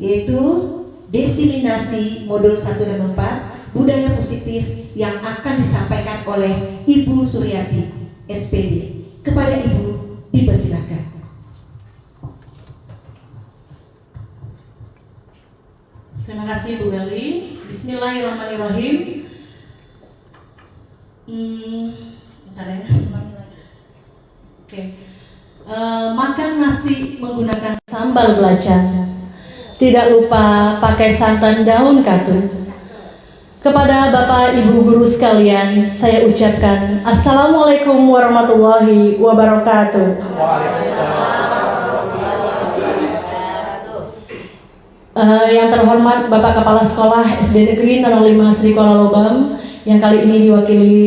yaitu diseminasi modul 1 dan 4 budaya positif yang akan disampaikan oleh Ibu Suryati, SPD. Kepada Ibu, dipersilakan. Terima kasih Bu Eli. Bismillahirrahmanirrahim. Bentar ya. Oke. Makan nasi menggunakan sambal belacan. Tidak lupa pakai santan daun katu. Kepada Bapak Ibu guru sekalian, saya ucapkan Assalamualaikum warahmatullahi wabarakatuh. Yang terhormat Bapak Kepala Sekolah SD Negeri 05 Sri Kuala Lobam, yang kali ini diwakili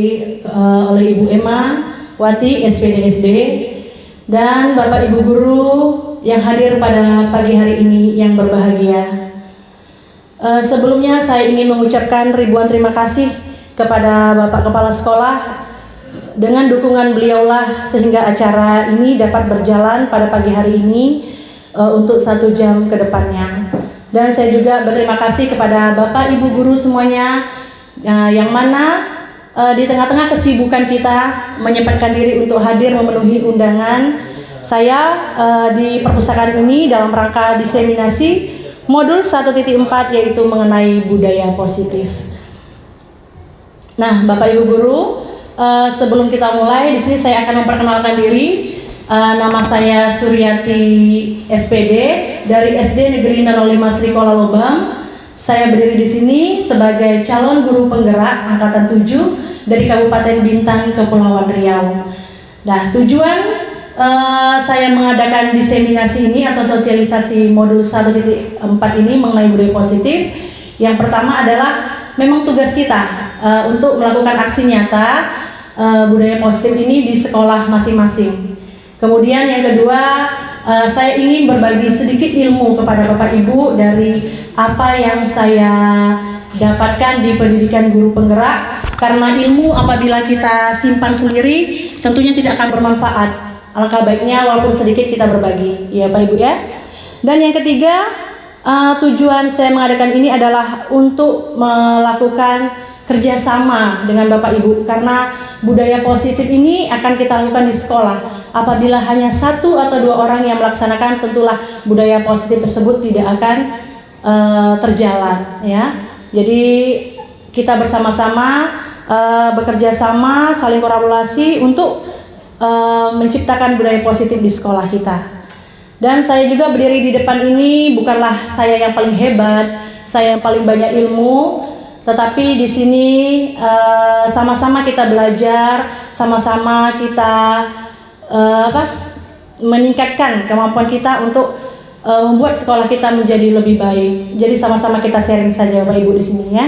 oleh Ibu Emma Wati SPD SD, dan Bapak Ibu guru yang hadir pada pagi hari ini yang berbahagia. Sebelumnya saya ingin mengucapkan ribuan terima kasih kepada Bapak Kepala Sekolah. Dengan dukungan beliaulah sehingga acara ini dapat berjalan pada pagi hari ini untuk 1 jam ke depannya. Dan saya juga berterima kasih kepada Bapak Ibu guru semuanya yang mana di tengah-tengah kesibukan kita menyempatkan diri untuk hadir memenuhi undangan saya di perpustakaan ini dalam rangka diseminasi modul 1.4 yaitu mengenai budaya positif. Nah, Bapak Ibu guru, sebelum kita mulai di sini saya akan memperkenalkan diri. Nama saya Suryati SPD dari SD Negeri 05 Sri Kuala Lobam. Saya berdiri di sini sebagai calon guru penggerak angkatan 7 dari Kabupaten Bintan, Kepulauan Riau. Nah, tujuan saya mengadakan diseminasi ini atau sosialisasi modul 1.4 ini mengenai budaya positif. Yang pertama adalah memang tugas kita untuk melakukan aksi nyata budaya positif ini di sekolah masing-masing. Kemudian yang kedua, saya ingin berbagi sedikit ilmu kepada Bapak Ibu dari apa yang saya dapatkan di pendidikan guru penggerak, karena ilmu apabila kita simpan sendiri tentunya tidak akan bermanfaat. Alangkah baiknya walaupun sedikit kita berbagi, ya Pak Ibu ya. Dan yang ketiga, tujuan saya mengadakan ini adalah untuk melakukan kerjasama dengan Bapak Ibu, karena budaya positif ini akan kita lakukan di sekolah. Apabila hanya 1 atau 2 orang yang melaksanakan, tentulah budaya positif tersebut tidak akan terjalan, ya. Jadi kita bersama-sama bekerja sama, saling kolaborasi untuk menciptakan budaya positif di sekolah kita. Dan saya juga berdiri di depan ini bukanlah saya yang paling hebat, saya yang paling banyak ilmu, tetapi di sini sama-sama kita belajar, sama-sama kita meningkatkan kemampuan kita untuk membuat sekolah kita menjadi lebih baik. Jadi sama-sama kita sharing saja Bapak Ibu di sini ya.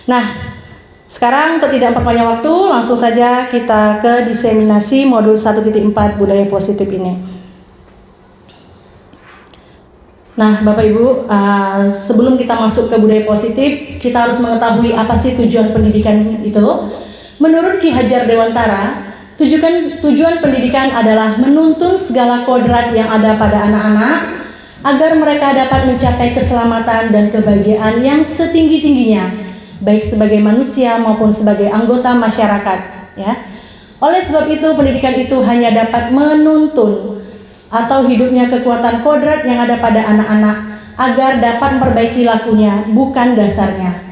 Nah, sekarang untuk tidak memperpanjang waktu, langsung saja kita ke diseminasi modul 1.4 budaya positif ini. Nah, Bapak Ibu, sebelum kita masuk ke budaya positif, kita harus mengetahui apa sih tujuan pendidikan itu. Menurut Ki Hajar Dewantara, tujuan pendidikan adalah menuntun segala kodrat yang ada pada anak-anak agar mereka dapat mencapai keselamatan dan kebahagiaan yang setinggi-tingginya, baik sebagai manusia maupun sebagai anggota masyarakat, ya. Oleh sebab itu, pendidikan itu hanya dapat menuntun atau hidupnya kekuatan kodrat yang ada pada anak-anak agar dapat memperbaiki lakunya, bukan dasarnya.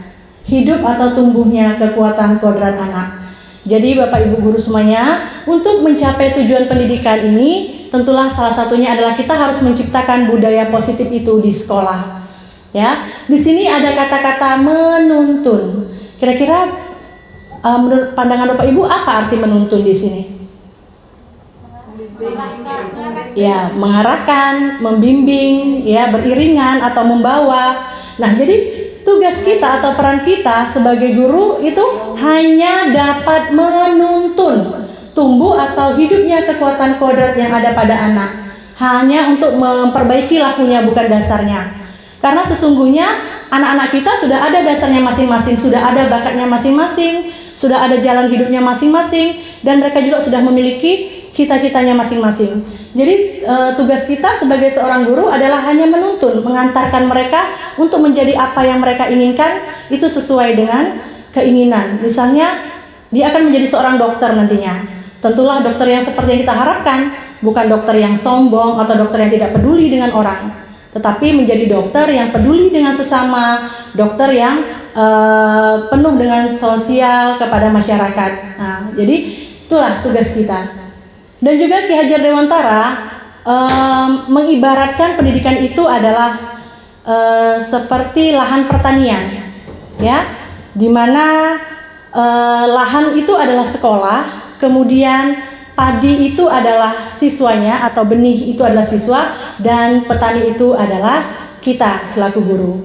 Hidup atau tumbuhnya kekuatan kodrat anak. Jadi Bapak Ibu guru semuanya, untuk mencapai tujuan pendidikan ini, tentulah salah satunya adalah kita harus menciptakan budaya positif itu di sekolah. Ya, di sini ada kata-kata menuntun. Kira-kira menurut pandangan Bapak Ibu apa arti menuntun di sini? Ya, mengarahkan, membimbing, ya, beriringan atau membawa. Nah, jadi tugas kita atau peran kita sebagai guru itu hanya dapat menuntun tumbuh atau hidupnya kekuatan kodrat yang ada pada anak, hanya untuk memperbaiki lakunya, bukan dasarnya. Karena sesungguhnya anak-anak kita sudah ada dasarnya masing-masing, sudah ada bakatnya masing-masing, sudah ada jalan hidupnya masing-masing, dan mereka juga sudah memiliki cita-citanya masing-masing. Jadi tugas kita sebagai seorang guru adalah hanya menuntun, mengantarkan mereka untuk menjadi apa yang mereka inginkan, itu sesuai dengan keinginan. Misalnya dia akan menjadi seorang dokter nantinya. Tentulah dokter yang seperti yang kita harapkan, bukan dokter yang sombong atau dokter yang tidak peduli dengan orang, tetapi menjadi dokter yang peduli dengan sesama, dokter yang penuh dengan sosial kepada masyarakat. Nah, jadi itulah tugas kita. Dan juga Ki Hajar Dewantara mengibaratkan pendidikan itu adalah seperti lahan pertanian, ya, di mana lahan itu adalah sekolah, kemudian padi itu adalah siswanya atau benih itu adalah siswa, dan petani itu adalah kita selaku guru.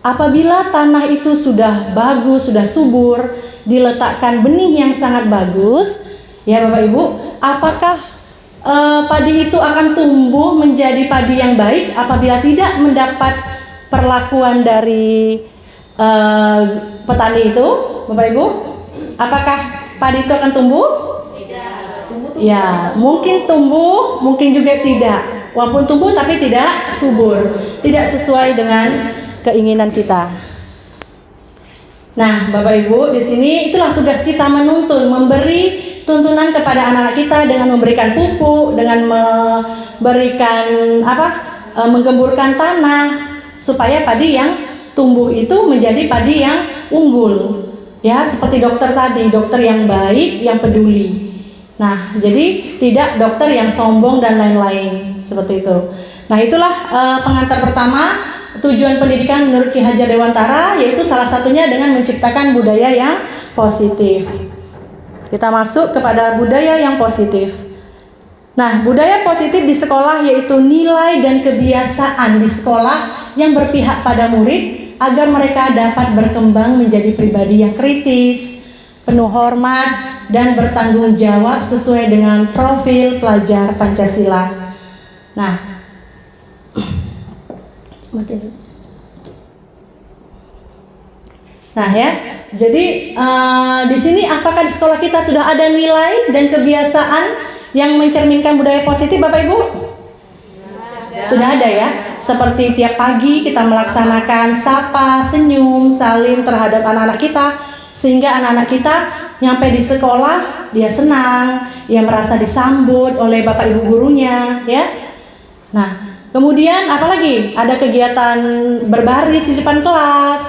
Apabila tanah itu sudah bagus, sudah subur, diletakkan benih yang sangat bagus, ya Bapak Ibu, apakah padi itu akan tumbuh menjadi padi yang baik apabila tidak mendapat perlakuan dari petani itu, Bapak Ibu? Apakah padi itu akan tumbuh? Ya, mungkin tumbuh, mungkin juga tidak. Walaupun tumbuh tapi tidak subur, tidak sesuai dengan keinginan kita. Nah, Bapak Ibu, di sini itulah tugas kita, menuntun, memberi tuntunan kepada anak-anak kita dengan memberikan pupuk, dengan memberikan menggemburkan tanah supaya padi yang tumbuh itu menjadi padi yang unggul. Ya, seperti dokter tadi, dokter yang baik, yang peduli. Nah, jadi tidak dokter yang sombong dan lain-lain, seperti itu. Nah, itulah pengantar pertama tujuan pendidikan menurut Ki Hajar Dewantara, yaitu salah satunya dengan menciptakan budaya yang positif. Kita masuk kepada budaya yang positif. Nah, budaya positif di sekolah yaitu nilai dan kebiasaan di sekolah yang berpihak pada murid agar mereka dapat berkembang menjadi pribadi yang kritis, penuh hormat, dan bertanggung jawab sesuai dengan profil pelajar Pancasila. Nah, ya, jadi di sini apakah di sekolah kita sudah ada nilai dan kebiasaan yang mencerminkan budaya positif, Bapak Ibu? Sudah ada ya. Seperti tiap pagi kita melaksanakan sapa, senyum, salim terhadap anak-anak kita, sehingga anak-anak kita nyampe di sekolah dia senang, dia merasa disambut oleh Bapak Ibu gurunya, ya. Nah, kemudian apalagi ada kegiatan berbaris di depan kelas,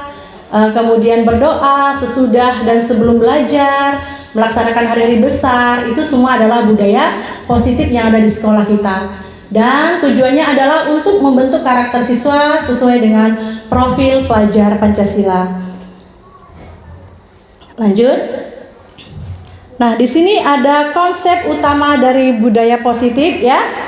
kemudian berdoa sesudah dan sebelum belajar, melaksanakan hari-hari besar, itu semua adalah budaya positif yang ada di sekolah kita. Dan tujuannya adalah untuk membentuk karakter siswa sesuai dengan profil pelajar Pancasila. Lanjut. Nah, di sini ada konsep utama dari budaya positif, ya.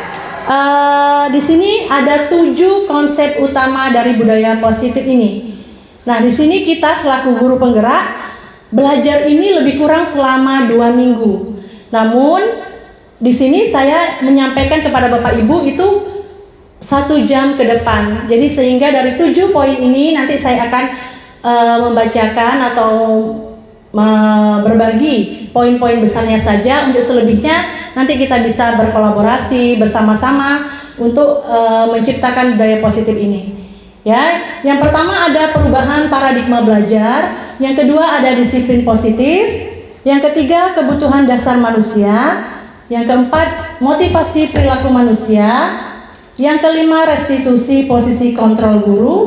Di sini ada 7 konsep utama dari budaya positif ini. Nah, di sini kita selaku guru penggerak belajar ini lebih kurang selama 2 minggu. Namun di sini saya menyampaikan kepada Bapak Ibu itu 1 jam ke depan. Jadi sehingga dari 7 poin ini nanti saya akan membacakan atau berbagi poin-poin besarnya saja. Untuk selebihnya nanti kita bisa berkolaborasi bersama-sama untuk menciptakan budaya positif ini. Ya, yang pertama ada perubahan paradigma belajar, yang kedua ada disiplin positif, yang ketiga kebutuhan dasar manusia, yang keempat motivasi perilaku manusia, yang kelima restitusi posisi kontrol guru,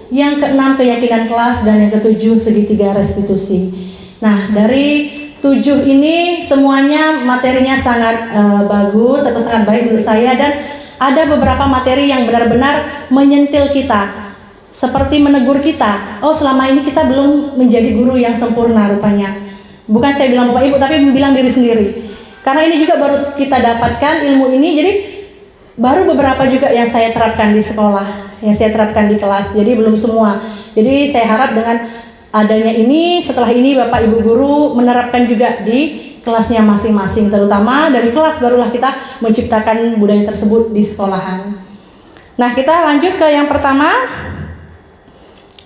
yang keenam keyakinan kelas, dan yang ketujuh segitiga restitusi. Nah, dari 7 ini semuanya materinya sangat bagus atau sangat baik menurut saya, dan ada beberapa materi yang benar-benar menyentil kita, seperti menegur kita. Oh, selama ini kita belum menjadi guru yang sempurna rupanya. Bukan saya bilang Bapak Ibu, tapi bilang diri sendiri. Karena ini juga baru kita dapatkan ilmu ini, jadi baru beberapa juga yang saya terapkan di sekolah, yang saya terapkan di kelas, jadi belum semua. Jadi saya harap dengan adanya ini, setelah ini Bapak Ibu guru menerapkan juga di kelasnya masing-masing, terutama dari kelas barulah kita menciptakan budaya tersebut di sekolahan. Nah, kita lanjut ke yang pertama,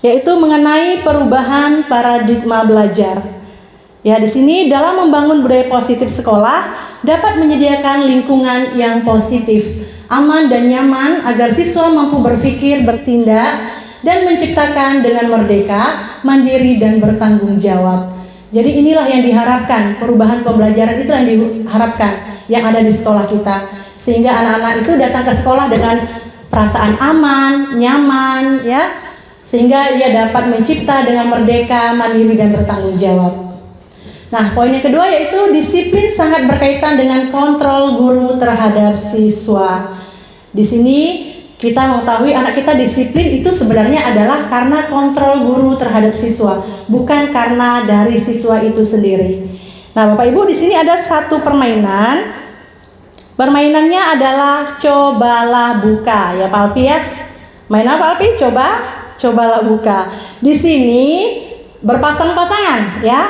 yaitu mengenai perubahan paradigma belajar. Ya, di sini dalam membangun budaya positif sekolah, dapat menyediakan lingkungan yang positif, aman dan nyaman agar siswa mampu berpikir, bertindak, dan menciptakan dengan merdeka, mandiri, dan bertanggung jawab. Jadi inilah yang diharapkan, perubahan pembelajaran itu yang diharapkan yang ada di sekolah kita. Sehingga anak-anak itu datang ke sekolah dengan perasaan aman, nyaman, ya. Sehingga ia dapat mencipta dengan merdeka, mandiri, dan bertanggung jawab. Nah, poin yang kedua yaitu disiplin sangat berkaitan dengan kontrol guru terhadap siswa. Di sini kita mengetahui anak kita disiplin itu sebenarnya adalah karena kontrol guru terhadap siswa, bukan karena dari siswa itu sendiri. Nah, Bapak Ibu, di sini ada satu permainan. Permainannya adalah cobalah buka, ya Pak Alpi ya. Mainan Pak Alpi, cobalah buka. Di sini berpasang-pasangan, ya.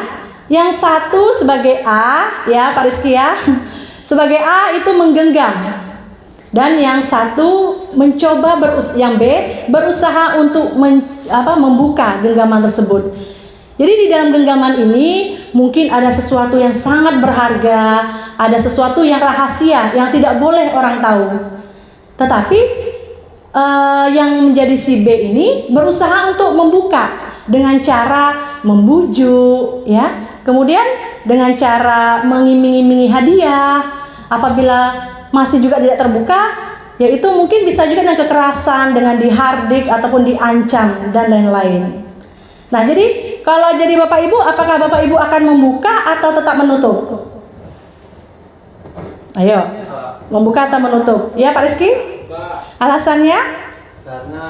Yang satu sebagai A, ya Pak Rizky ya. Sebagai A itu menggenggam. Dan yang satu mencoba yang B berusaha untuk membuka genggaman tersebut. Jadi di dalam genggaman ini mungkin ada sesuatu yang sangat berharga, ada sesuatu yang rahasia yang tidak boleh orang tahu. Tetapi yang menjadi si B ini berusaha untuk membuka dengan cara membujuk, ya. Kemudian dengan cara mengiming-imingi hadiah. Apabila masih juga tidak terbuka, yaitu mungkin bisa juga dengan kekerasan, dengan dihardik ataupun diancam dan lain-lain. Nah, jadi kalau jadi Bapak Ibu, apakah Bapak Ibu akan membuka atau tetap menutup? Ayo, membuka atau menutup? Ya Pak Rizky? Alasannya? Karena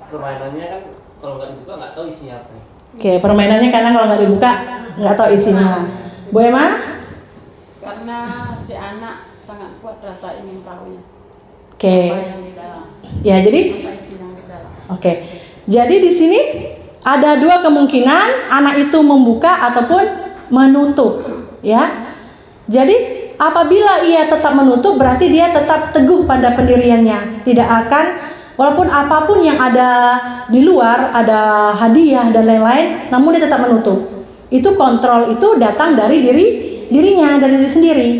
permainannya kan kalau nggak dibuka nggak tahu isinya apa. Oke, permainannya karena kalau nggak dibuka nggak tahu isinya. Bu Emma? Karena si anak sangat kuat rasa ingin tahunya. Oke. Apa yang di dalam. Ya, jadi Apa isi yang di dalam. oke. Jadi di sini ada dua kemungkinan anak itu membuka ataupun menutup, ya. Jadi apabila ia tetap menutup berarti dia tetap teguh pada pendiriannya, tidak akan walaupun apapun yang ada di luar, ada hadiah dan lain-lain, namun dia tetap menutup. Itu kontrol itu datang dari dirinya, dari diri sendiri.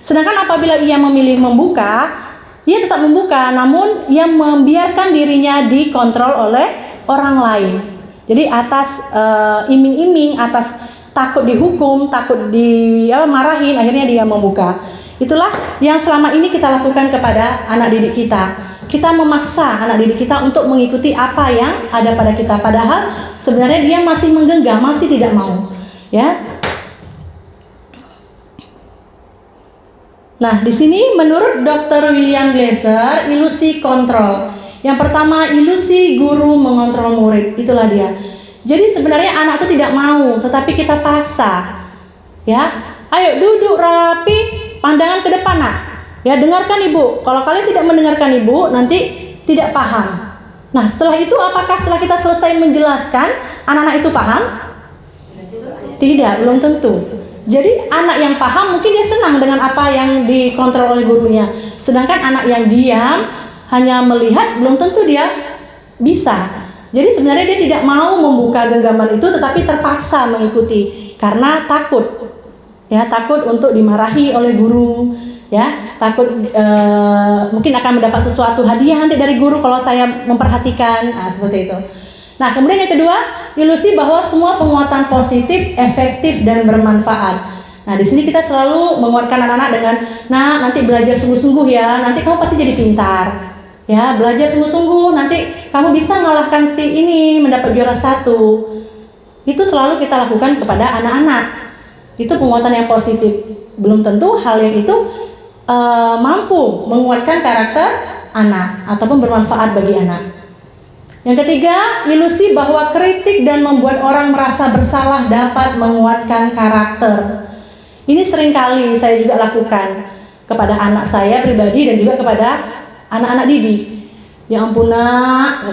Sedangkan apabila ia memilih membuka, ia tetap membuka, namun ia membiarkan dirinya dikontrol oleh orang lain. Jadi atas iming-iming, atas takut dihukum, takut dimarahin, akhirnya dia membuka. Itulah yang selama ini kita lakukan kepada anak didik kita. Kita memaksa anak didik kita untuk mengikuti apa yang ada pada kita, padahal sebenarnya dia masih menggenggam, masih tidak mau, ya. Nah, di sini menurut Dr. William Glasser, ilusi kontrol. Yang pertama, ilusi guru mengontrol murid. Itulah dia. Jadi sebenarnya anak itu tidak mau, tetapi kita paksa. Ya, ayo duduk rapi, pandangan ke depan, Nak. Ya, dengarkan Ibu. Kalau kalian tidak mendengarkan Ibu, nanti tidak paham. Nah, setelah itu apakah setelah kita selesai menjelaskan, anak-anak itu paham? Tidak, belum tentu. Jadi anak yang paham mungkin dia senang dengan apa yang dikontrol oleh gurunya. Sedangkan anak yang diam, hanya melihat, belum tentu dia bisa. Jadi sebenarnya dia tidak mau membuka genggaman itu, tetapi terpaksa mengikuti karena takut. Ya, takut untuk dimarahi oleh guru. Ya, takut mungkin akan mendapat sesuatu hadiah nanti dari guru kalau saya memperhatikan, nah seperti itu. Nah, kemudian yang kedua, ilusi bahwa semua penguatan positif, efektif dan bermanfaat. Nah, di sini kita selalu menguatkan anak-anak dengan, nah nanti belajar sungguh-sungguh ya, nanti kamu pasti jadi pintar. Ya, belajar sungguh-sungguh, nanti kamu bisa mengalahkan si ini, mendapat juara 1. Itu selalu kita lakukan kepada anak-anak. Itu penguatan yang positif. Belum tentu hal yang itu mampu menguatkan karakter anak ataupun bermanfaat bagi anak. Yang ketiga, ilusi bahwa kritik dan membuat orang merasa bersalah dapat menguatkan karakter. Ini seringkali saya juga lakukan kepada anak saya pribadi dan juga kepada anak-anak didik. Ya ampun Nak,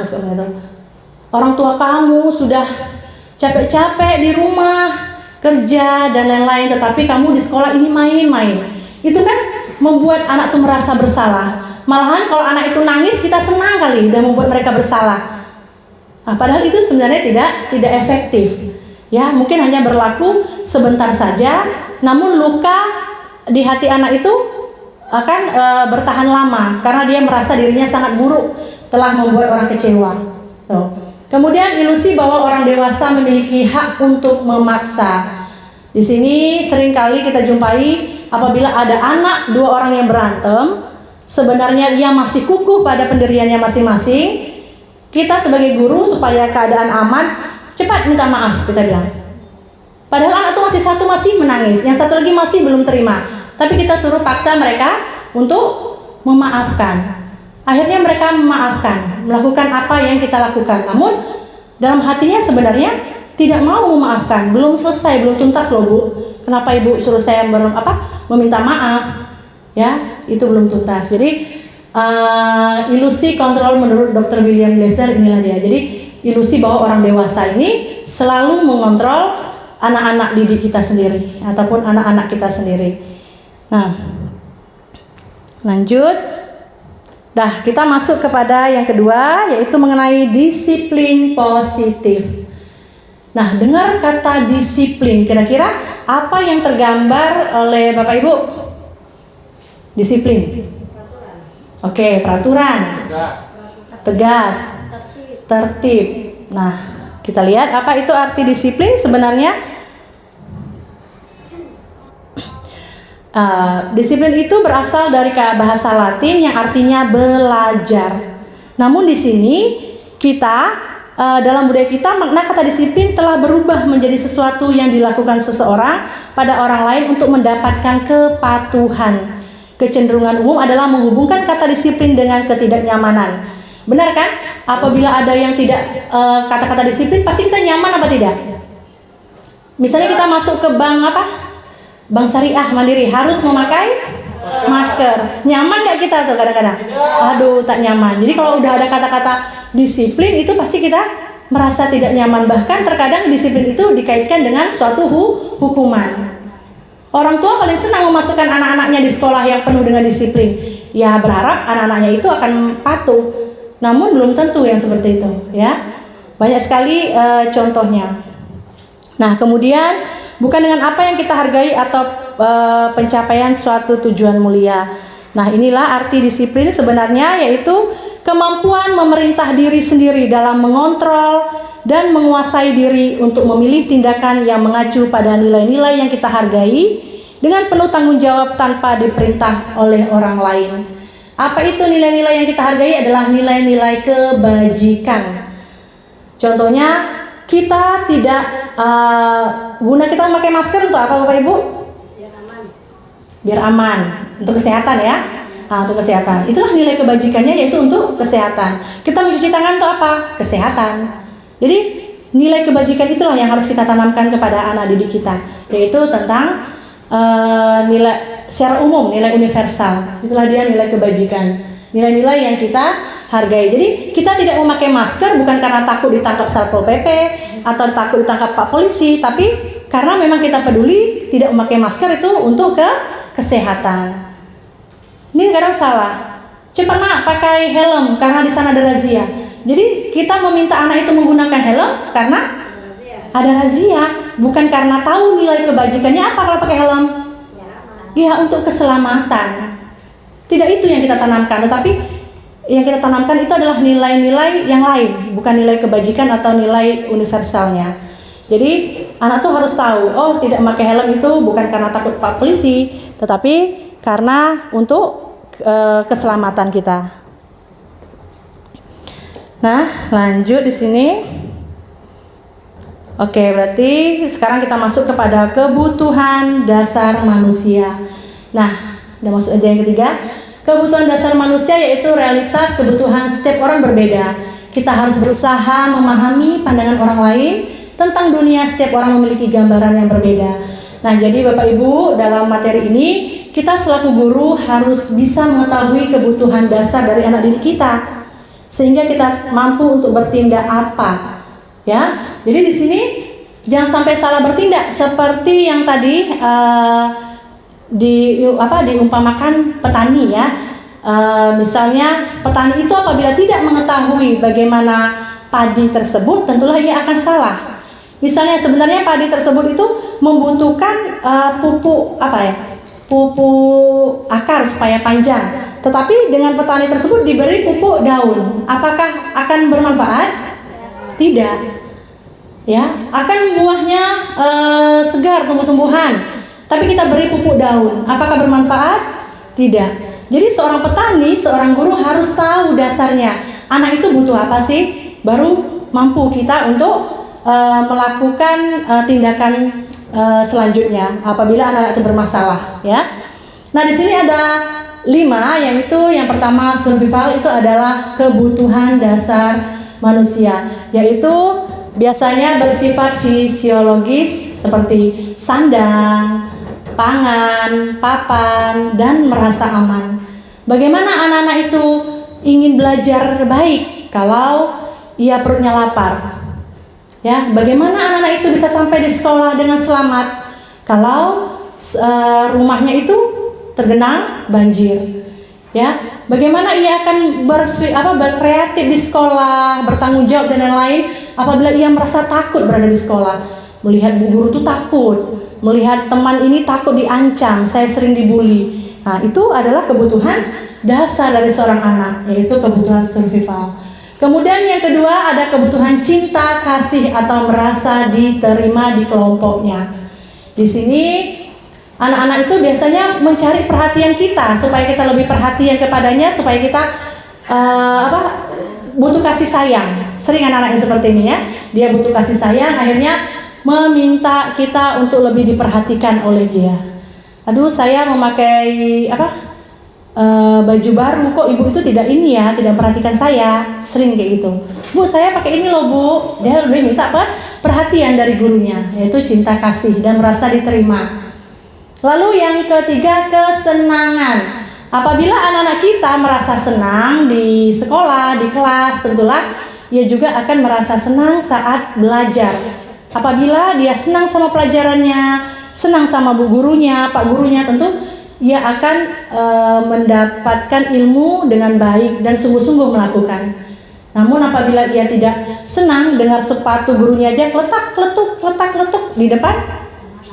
orang tua kamu sudah capek-capek di rumah, kerja dan lain-lain, tetapi kamu di sekolah ini main-main. Itu kan membuat anak itu merasa bersalah. Malahan kalau anak itu nangis, kita senang kali udah membuat mereka bersalah. Nah, padahal itu sebenarnya tidak efektif. Ya, mungkin hanya berlaku sebentar saja, namun luka di hati anak itu akan bertahan lama karena dia merasa dirinya sangat buruk telah membuat orang kecewa. Tuh. Kemudian ilusi bahwa orang dewasa memiliki hak untuk memaksa. Di sini seringkali kita jumpai apabila ada anak dua orang yang berantem, sebenarnya ia masih kukuh pada pendiriannya masing-masing. Kita sebagai guru supaya keadaan aman, cepat minta maaf kita bilang. Padahal anak itu masih satu masih menangis, yang satu lagi masih belum terima. Tapi kita suruh paksa mereka untuk memaafkan. Akhirnya mereka memaafkan, melakukan apa yang kita lakukan. Namun dalam hatinya sebenarnya tidak mau memaafkan, belum selesai, belum tuntas loh Bu. Kenapa Ibu suruh saya meminta maaf? Ya, itu belum tuntas. Jadi ilusi kontrol menurut Dr. William Glasser inilah dia. Jadi ilusi bahwa orang dewasa ini selalu mengontrol anak-anak didik kita sendiri ataupun anak-anak kita sendiri. Nah, lanjut. Dah, kita masuk kepada yang kedua, yaitu mengenai disiplin positif. Nah, dengar kata disiplin, kira-kira apa yang tergambar oleh Bapak Ibu? Disiplin. Oke, peraturan. Tegas. Tertib. Nah, kita lihat apa itu arti disiplin sebenarnya. Disiplin itu berasal dari bahasa Latin yang artinya belajar. Namun di sini kita dalam budaya kita makna kata disiplin telah berubah menjadi sesuatu yang dilakukan seseorang pada orang lain untuk mendapatkan kepatuhan. Kecenderungan umum adalah menghubungkan kata disiplin dengan ketidaknyamanan. Benar kan? Apabila ada yang tidak kata-kata disiplin, pasti kita nyaman apa tidak? Misalnya kita masuk ke bank syariah mandiri harus memakai masker. Nyaman nggak kita tuh kadang-kadang? Aduh, tak nyaman. Jadi kalau udah ada kata-kata disiplin itu pasti kita merasa tidak nyaman. Bahkan terkadang disiplin itu dikaitkan dengan suatu hukuman. Orang tua paling senang memasukkan anak-anaknya di sekolah yang penuh dengan disiplin. Ya berharap anak-anaknya itu akan patuh. Namun belum tentu yang seperti itu, ya. Banyak sekali contohnya. Nah, kemudian bukan dengan apa yang kita hargai atau pencapaian suatu tujuan mulia. Nah, inilah arti disiplin sebenarnya, yaitu kemampuan memerintah diri sendiri dalam mengontrol dan menguasai diri untuk memilih tindakan yang mengacu pada nilai-nilai yang kita hargai dengan penuh tanggung jawab tanpa diperintah oleh orang lain. Apa itu nilai-nilai yang kita hargai? Adalah nilai-nilai kebajikan. Contohnya, kita tidak guna kita memakai masker untuk apa Bapak Ibu? Biar aman, untuk kesehatan ya. Untuk kesehatan. Itulah nilai kebajikannya, yaitu untuk kesehatan. Kita mencuci tangan untuk apa? Kesehatan. Jadi nilai kebajikan itulah yang harus kita tanamkan kepada anak didik kita, yaitu tentang nilai secara umum, nilai universal. Itulah dia nilai kebajikan, nilai-nilai yang kita hargai. Jadi kita tidak memakai masker bukan karena takut ditangkap Satpol PP atau takut ditangkap Pak Polisi, tapi karena memang kita peduli tidak memakai masker itu untuk kesehatan. Ini kadang salah. Cepat nak pakai helm karena di sana ada razia. Jadi kita meminta anak itu menggunakan helm karena ada razia, bukan karena tahu nilai kebajikannya apa kalau pakai helm. Ya, untuk keselamatan. Tidak itu yang kita tanamkan, tetapi yang kita tanamkan itu adalah nilai-nilai yang lain, bukan nilai kebajikan atau nilai universalnya. Jadi anak tuh harus tahu, oh tidak memakai helm itu bukan karena takut Pak Polisi, tetapi karena untuk keselamatan kita. Nah, lanjut di sini. Oke, berarti sekarang kita masuk kepada kebutuhan dasar manusia. Nah, udah masuk aja yang ketiga. Kebutuhan dasar manusia yaitu realitas kebutuhan setiap orang berbeda. Kita harus berusaha memahami pandangan orang lain tentang dunia. Setiap orang memiliki gambaran yang berbeda. Nah, jadi Bapak Ibu, dalam materi ini kita selaku guru harus bisa mengetahui kebutuhan dasar dari anak didik kita, sehingga kita mampu untuk bertindak apa. Ya, jadi di sini jangan sampai salah bertindak seperti yang tadi diumpamakan petani ya. Misalnya petani itu apabila tidak mengetahui bagaimana padi tersebut, tentulah ia akan salah. Misalnya sebenarnya padi tersebut itu membutuhkan pupuk pupuk akar supaya panjang. Tetapi dengan petani tersebut diberi pupuk daun, apakah akan bermanfaat? Tidak. Ya, akan buahnya segar, tumbuh-tumbuhan. Tapi kita beri pupuk daun, apakah bermanfaat? Tidak. Jadi seorang petani, seorang guru harus tahu dasarnya. Anak itu butuh apa sih? Baru mampu kita untuk melakukan tindakan selanjutnya apabila anak itu bermasalah, ya. Nah, di sini ada 5, yaitu yang pertama survival itu adalah kebutuhan dasar manusia, yaitu biasanya bersifat fisiologis seperti sandang, pangan, papan, dan merasa aman. Bagaimana anak-anak itu ingin belajar baik kalau ia perutnya lapar? Ya, bagaimana anak-anak itu bisa sampai di sekolah dengan selamat kalau rumahnya itu tergenang banjir? Ya, bagaimana ia akan berkreatif di sekolah, bertanggung jawab dan lain-lain apabila ia merasa takut berada di sekolah, melihat bu guru itu takut, melihat teman ini takut diancam, saya sering dibully. Nah, itu adalah kebutuhan dasar dari seorang anak, yaitu kebutuhan survival. Kemudian yang kedua ada kebutuhan cinta, kasih atau merasa diterima di kelompoknya. Di sini anak-anak itu biasanya mencari perhatian kita supaya kita lebih perhatian kepadanya, supaya kita butuh kasih sayang. Sering anak-anak yang seperti ini, ya, dia butuh kasih sayang, akhirnya meminta kita untuk lebih diperhatikan oleh dia. Aduh, saya memakai baju baru, kok ibu itu tidak tidak perhatikan saya. Sering kayak gitu. Bu, saya pakai ini loh bu. Dia lebih minta perhatian dari gurunya, yaitu cinta kasih dan merasa diterima. Lalu yang ketiga, kesenangan. Apabila anak-anak kita merasa senang di sekolah, di kelas, tentulah ia juga akan merasa senang saat belajar. Apabila dia senang sama pelajarannya, senang sama bu gurunya, pak gurunya, tentu ia akan mendapatkan ilmu dengan baik dan sungguh-sungguh melakukan. Namun apabila ia tidak senang dengar sepatu gurunya aja letak-letuk di depan,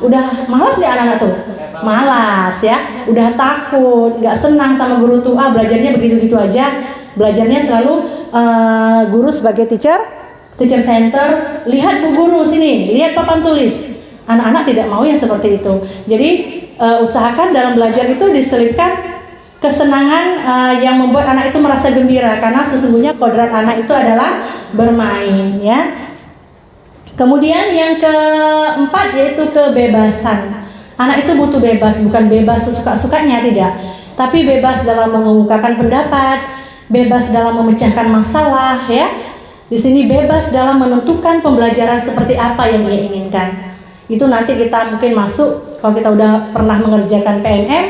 udah malas deh anak-anak tuh. Malas, ya, udah takut, nggak senang sama guru tuh. Belajarnya begitu-gitu aja. Belajarnya selalu guru sebagai teacher center, lihat bu guru sini, lihat papan tulis. Anak-anak tidak mau yang seperti itu. Jadi usahakan dalam belajar itu diselipkan kesenangan yang membuat anak itu merasa gembira, karena sesungguhnya kodrat anak itu adalah bermain, ya. Kemudian yang keempat yaitu kebebasan. Anak itu butuh bebas, bukan bebas sesuka-sukanya, tidak, tapi bebas dalam mengemukakan pendapat, bebas dalam memecahkan masalah, ya. Di sini bebas dalam menentukan pembelajaran seperti apa yang ia inginkan. Itu nanti kita mungkin masuk, kalau kita udah pernah mengerjakan PNM,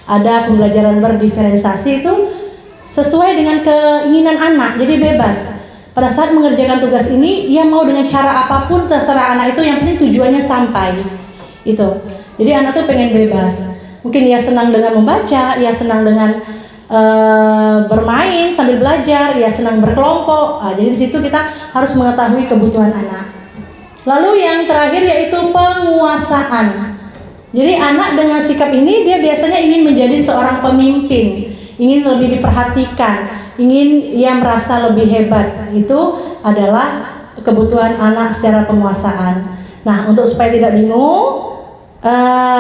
ada pembelajaran berdiferensiasi itu sesuai dengan keinginan anak, jadi bebas. Pada saat mengerjakan tugas ini, ia mau dengan cara apapun, terserah anak itu, yang penting tujuannya sampai. Itu. Jadi anak tuh pengen bebas. Mungkin ia senang dengan membaca, ia senang dengan bermain sambil belajar, ia senang berkelompok. Jadi di situ kita harus mengetahui kebutuhan anak. Lalu yang terakhir yaitu penguasaan. Jadi anak dengan sikap ini dia biasanya ingin menjadi seorang pemimpin, ingin lebih diperhatikan, ingin ia merasa lebih hebat. Itu adalah kebutuhan anak secara penguasaan. Nah, untuk supaya tidak bingung,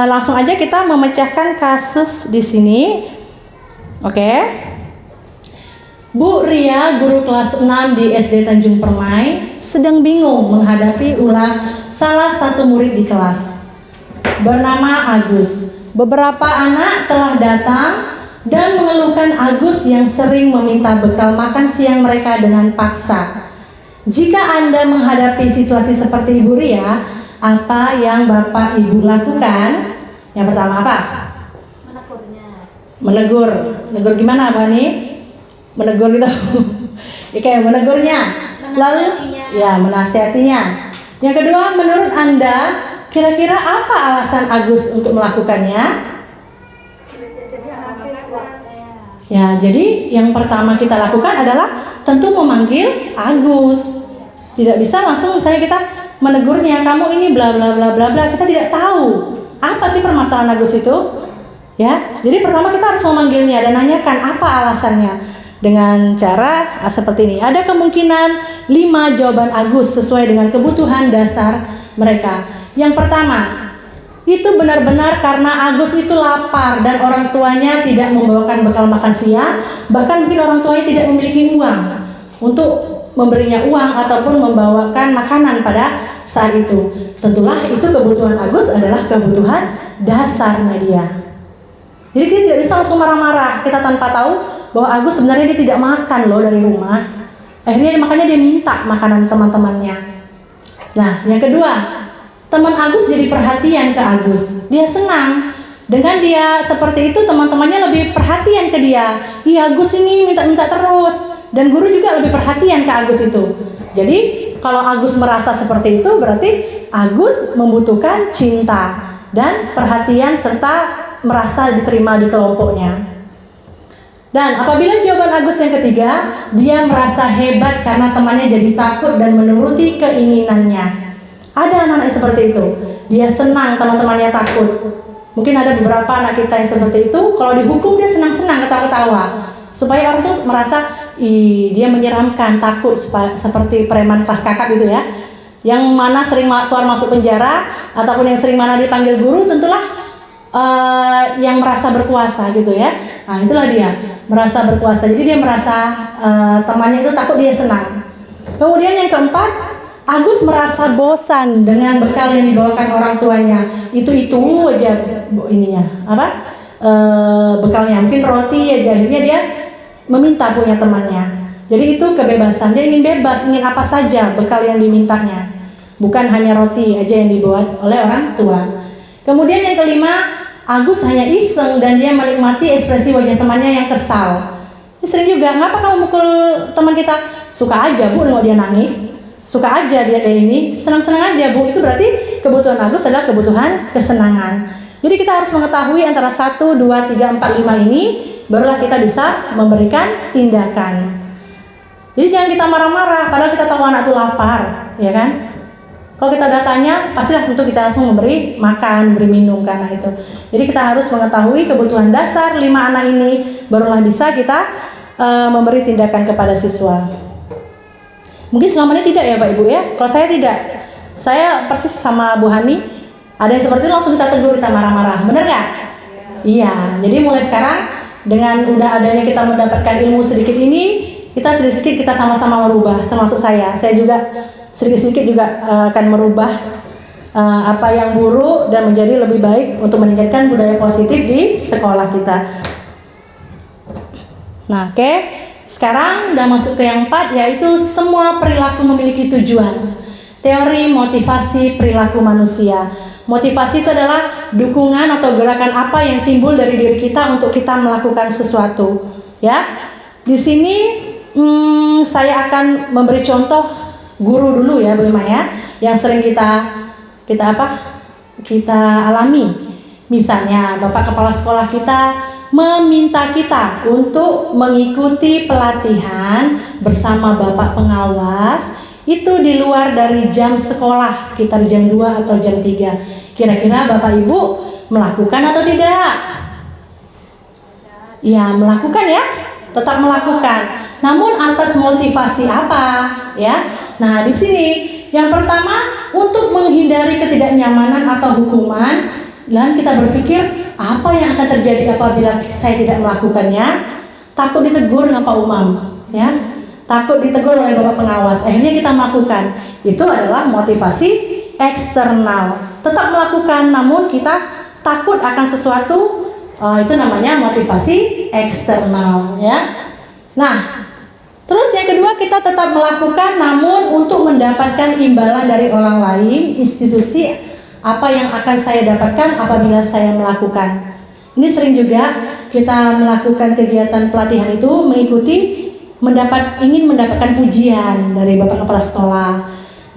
langsung aja kita memecahkan kasus di sini. Oke. Bu Ria, guru kelas 6 di SD Tanjung Permai, sedang bingung menghadapi ulah salah satu murid di kelas bernama Agus. Beberapa anak telah datang dan mengeluhkan Agus yang sering meminta bekal makan siang mereka dengan paksa. Jika Anda menghadapi situasi seperti Ibu Ria, apa yang Bapak Ibu lakukan? Yang pertama apa? Menegur. Menegur gimana, Mbak Ani? Menegur gitu. Ya, kayak menegurnya. Lalu ya menasihatinya. Yang kedua, menurut Anda kira-kira apa alasan Agus untuk melakukannya? Ya, jadi yang pertama kita lakukan adalah tentu memanggil Agus. Tidak bisa langsung misalnya kita menegurnya, kamu ini bla bla bla bla bla. Kita tidak tahu apa sih permasalahan Agus itu. Ya, jadi pertama kita harus memanggilnya dan nanyakan apa alasannya dengan cara seperti ini. Ada kemungkinan 5 jawaban Agus sesuai dengan kebutuhan dasar mereka. Yang pertama, itu benar-benar karena Agus itu lapar dan orang tuanya tidak membawakan bekal makan siang, bahkan mungkin orang tuanya tidak memiliki uang untuk memberinya uang ataupun membawakan makanan pada saat itu. Tentulah itu kebutuhan Agus adalah kebutuhan dasarnya dia. Jadi kita tidak bisa langsung marah-marah, kita tanpa tahu bahwa Agus sebenarnya dia tidak makan loh dari rumah. Akhirnya makanya dia minta makanan teman-temannya. Nah, yang kedua, teman Agus jadi perhatian ke Agus. Dia senang dengan dia seperti itu, teman-temannya lebih perhatian ke dia. Iya, Agus ini minta-minta terus. Dan guru juga lebih perhatian ke Agus itu. Jadi kalau Agus merasa seperti itu, berarti Agus membutuhkan cinta dan perhatian serta merasa diterima di kelompoknya. Dan apabila jawaban Agus yang ketiga, dia merasa hebat karena temannya jadi takut dan menuruti keinginannya. Ada anak-anak yang seperti itu. Dia senang teman-temannya takut. Mungkin ada beberapa anak kita yang seperti itu. Kalau dihukum dia senang-senang, ketawa-ketawa. Supaya orang tuh merasa, dia menyeramkan, takut seperti preman kelas kakap gitu ya. Yang mana sering keluar masuk penjara ataupun yang sering mana dipanggil guru, tentulah yang merasa berkuasa gitu ya. Nah, itulah dia merasa berkuasa. Jadi dia merasa temannya itu takut, dia senang. Kemudian yang keempat, Agus merasa bosan dengan bekal yang dibawakan orang tuanya. Itu aja ininya bekalnya, mungkin roti aja. Akhirnya dia meminta punya temannya. Jadi itu kebebasan, dia ingin bebas, ingin apa saja bekal yang dimintanya, bukan hanya roti aja yang dibawa oleh orang tua. Kemudian yang kelima, Agus hanya iseng dan dia menikmati ekspresi wajah temannya yang kesal. Ini sering juga, ngapa kamu mukul teman kita? Suka aja Bu, nengok dia nangis. Suka aja dia kayak ini, senang-senang aja Bu. Itu berarti kebutuhan Agus adalah kebutuhan kesenangan. Jadi kita harus mengetahui antara 1, 2, 3, 4, 5 ini, barulah kita bisa memberikan tindakan. Jadi jangan kita marah-marah, padahal kita tahu anak itu lapar, ya kan? Kalau kita datanya, pastilah tentu kita langsung memberi makan, beri minum karena itu. Jadi kita harus mengetahui kebutuhan dasar 5 anak ini, barulah bisa kita memberi tindakan kepada siswa. Mungkin selama ini tidak ya Pak Ibu ya? Kalau saya tidak, saya persis sama Bu Hani, ada yang seperti itu langsung kita tegur, kita marah-marah, benar nggak? Iya. Jadi mulai sekarang dengan udah adanya kita mendapatkan ilmu sedikit ini, kita sedikit-sedikit kita sama-sama merubah, termasuk saya juga sedikit-sedikit juga akan merubah apa yang buruk dan menjadi lebih baik untuk meningkatkan budaya positif di sekolah kita. Nah, oke. Sekarang udah masuk ke yang 4, yaitu semua perilaku memiliki tujuan. Teori motivasi perilaku manusia. Motivasi itu adalah dukungan atau gerakan apa yang timbul dari diri kita untuk kita melakukan sesuatu. Ya, di sini saya akan memberi contoh guru dulu ya Bu Ima ya, yang sering kita alami. Misalnya Bapak Kepala Sekolah kita meminta kita untuk mengikuti pelatihan bersama Bapak Pengawas itu di luar dari jam sekolah, sekitar jam 2 atau jam 3. Kira-kira Bapak Ibu melakukan atau tidak? Ya, melakukan ya, tetap melakukan. Namun atas motivasi apa? Ya. Nah, di sini yang pertama, untuk menghindari ketidaknyamanan atau hukuman, dan kita berpikir apa yang akan terjadi apabila saya tidak melakukannya? Takut ditegur sama Pak Umam, ya. Takut ditegur oleh Bapak Pengawas. Akhirnya kita melakukan. Itu adalah motivasi eksternal. Tetap melakukan, namun kita takut akan sesuatu. Itu namanya motivasi eksternal, ya. Nah, terus yang kedua, kita tetap melakukan namun untuk mendapatkan imbalan dari orang lain, institusi. Apa yang akan saya dapatkan apabila saya melakukan. Ini sering juga kita melakukan kegiatan pelatihan itu mengikuti ingin mendapatkan pujian dari Bapak Kepala Sekolah.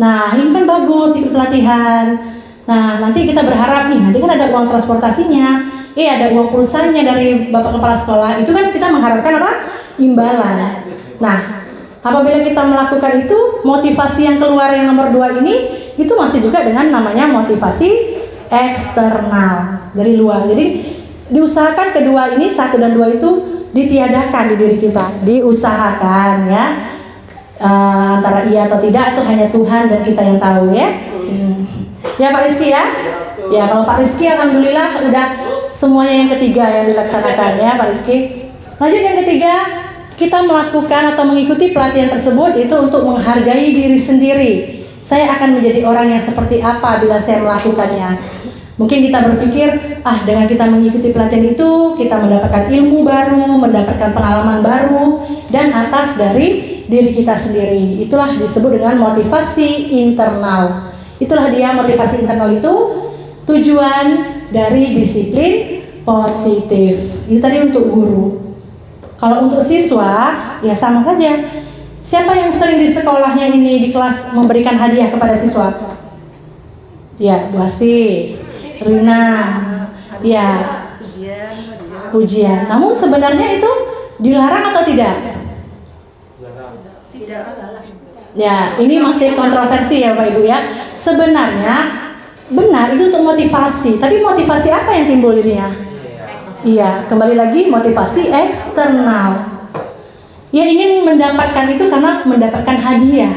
Nah, ini kan bagus ikut pelatihan. Nah, nanti kita berharap nih, nanti kan ada uang transportasinya, ada uang pulsanya dari Bapak Kepala Sekolah. Itu kan kita mengharapkan apa? Imbalan. Nah, apabila kita melakukan itu, motivasi yang keluar yang nomor 2 ini, itu masih juga dengan namanya motivasi eksternal dari luar. Jadi diusahakan kedua ini, 1 dan 2 itu ditiadakan di diri kita, diusahakan ya. Antara iya atau tidak itu hanya Tuhan dan kita yang tahu ya. Ya Pak Rizky ya. Ya kalau Pak Rizky alhamdulillah udah semuanya yang ketiga yang dilaksanakan ya Pak Rizky. Lanjut yang ketiga, kita melakukan atau mengikuti pelatihan tersebut itu untuk menghargai diri sendiri. Saya akan menjadi orang yang seperti apa bila saya melakukannya. Mungkin kita berpikir, dengan kita mengikuti pelatihan itu, kita mendapatkan ilmu baru, mendapatkan pengalaman baru, dan atas dari diri kita sendiri. Itulah disebut dengan motivasi internal. Itulah dia motivasi internal itu, tujuan dari disiplin positif. Ini tadi untuk guru. Kalau untuk siswa, ya sama saja. Siapa yang sering di sekolahnya ini di kelas memberikan hadiah kepada siswa? Ya, Bu Asi, Rina, ya, pujian. Namun sebenarnya itu dilarang atau tidak? Ya, ini masih kontroversi ya Pak Ibu ya. Sebenarnya benar itu untuk motivasi. Tapi motivasi apa yang timbul dirinya? Iya, kembali lagi motivasi eksternal. Ya ingin mendapatkan itu karena mendapatkan hadiah.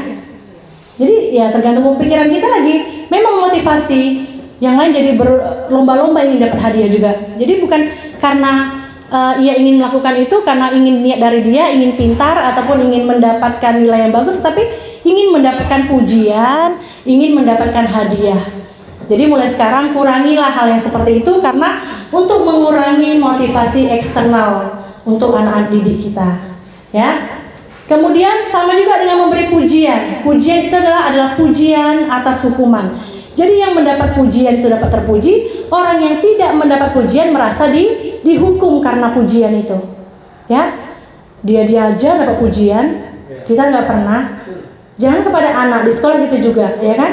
Jadi ya tergantung pikiran kita lagi. Memang motivasi yang lain jadi berlomba-lomba ingin dapat hadiah juga. Jadi bukan karena ia ingin melakukan itu karena ingin niat dari dia, ingin pintar ataupun ingin mendapatkan nilai yang bagus, tapi ingin mendapatkan pujian, ingin mendapatkan hadiah. Jadi mulai sekarang kurangilah hal yang seperti itu karena untuk mengurangi motivasi eksternal untuk anak-anak didik kita. Ya. Kemudian sama juga dengan memberi pujian. Pujian itu adalah pujian atas hukuman. Jadi yang mendapat pujian itu dapat terpuji, orang yang tidak mendapat pujian merasa dihukum karena pujian itu. Ya. Dia aja dapat pujian, kita nggak pernah. Jangan kepada anak di sekolah gitu juga, ya kan?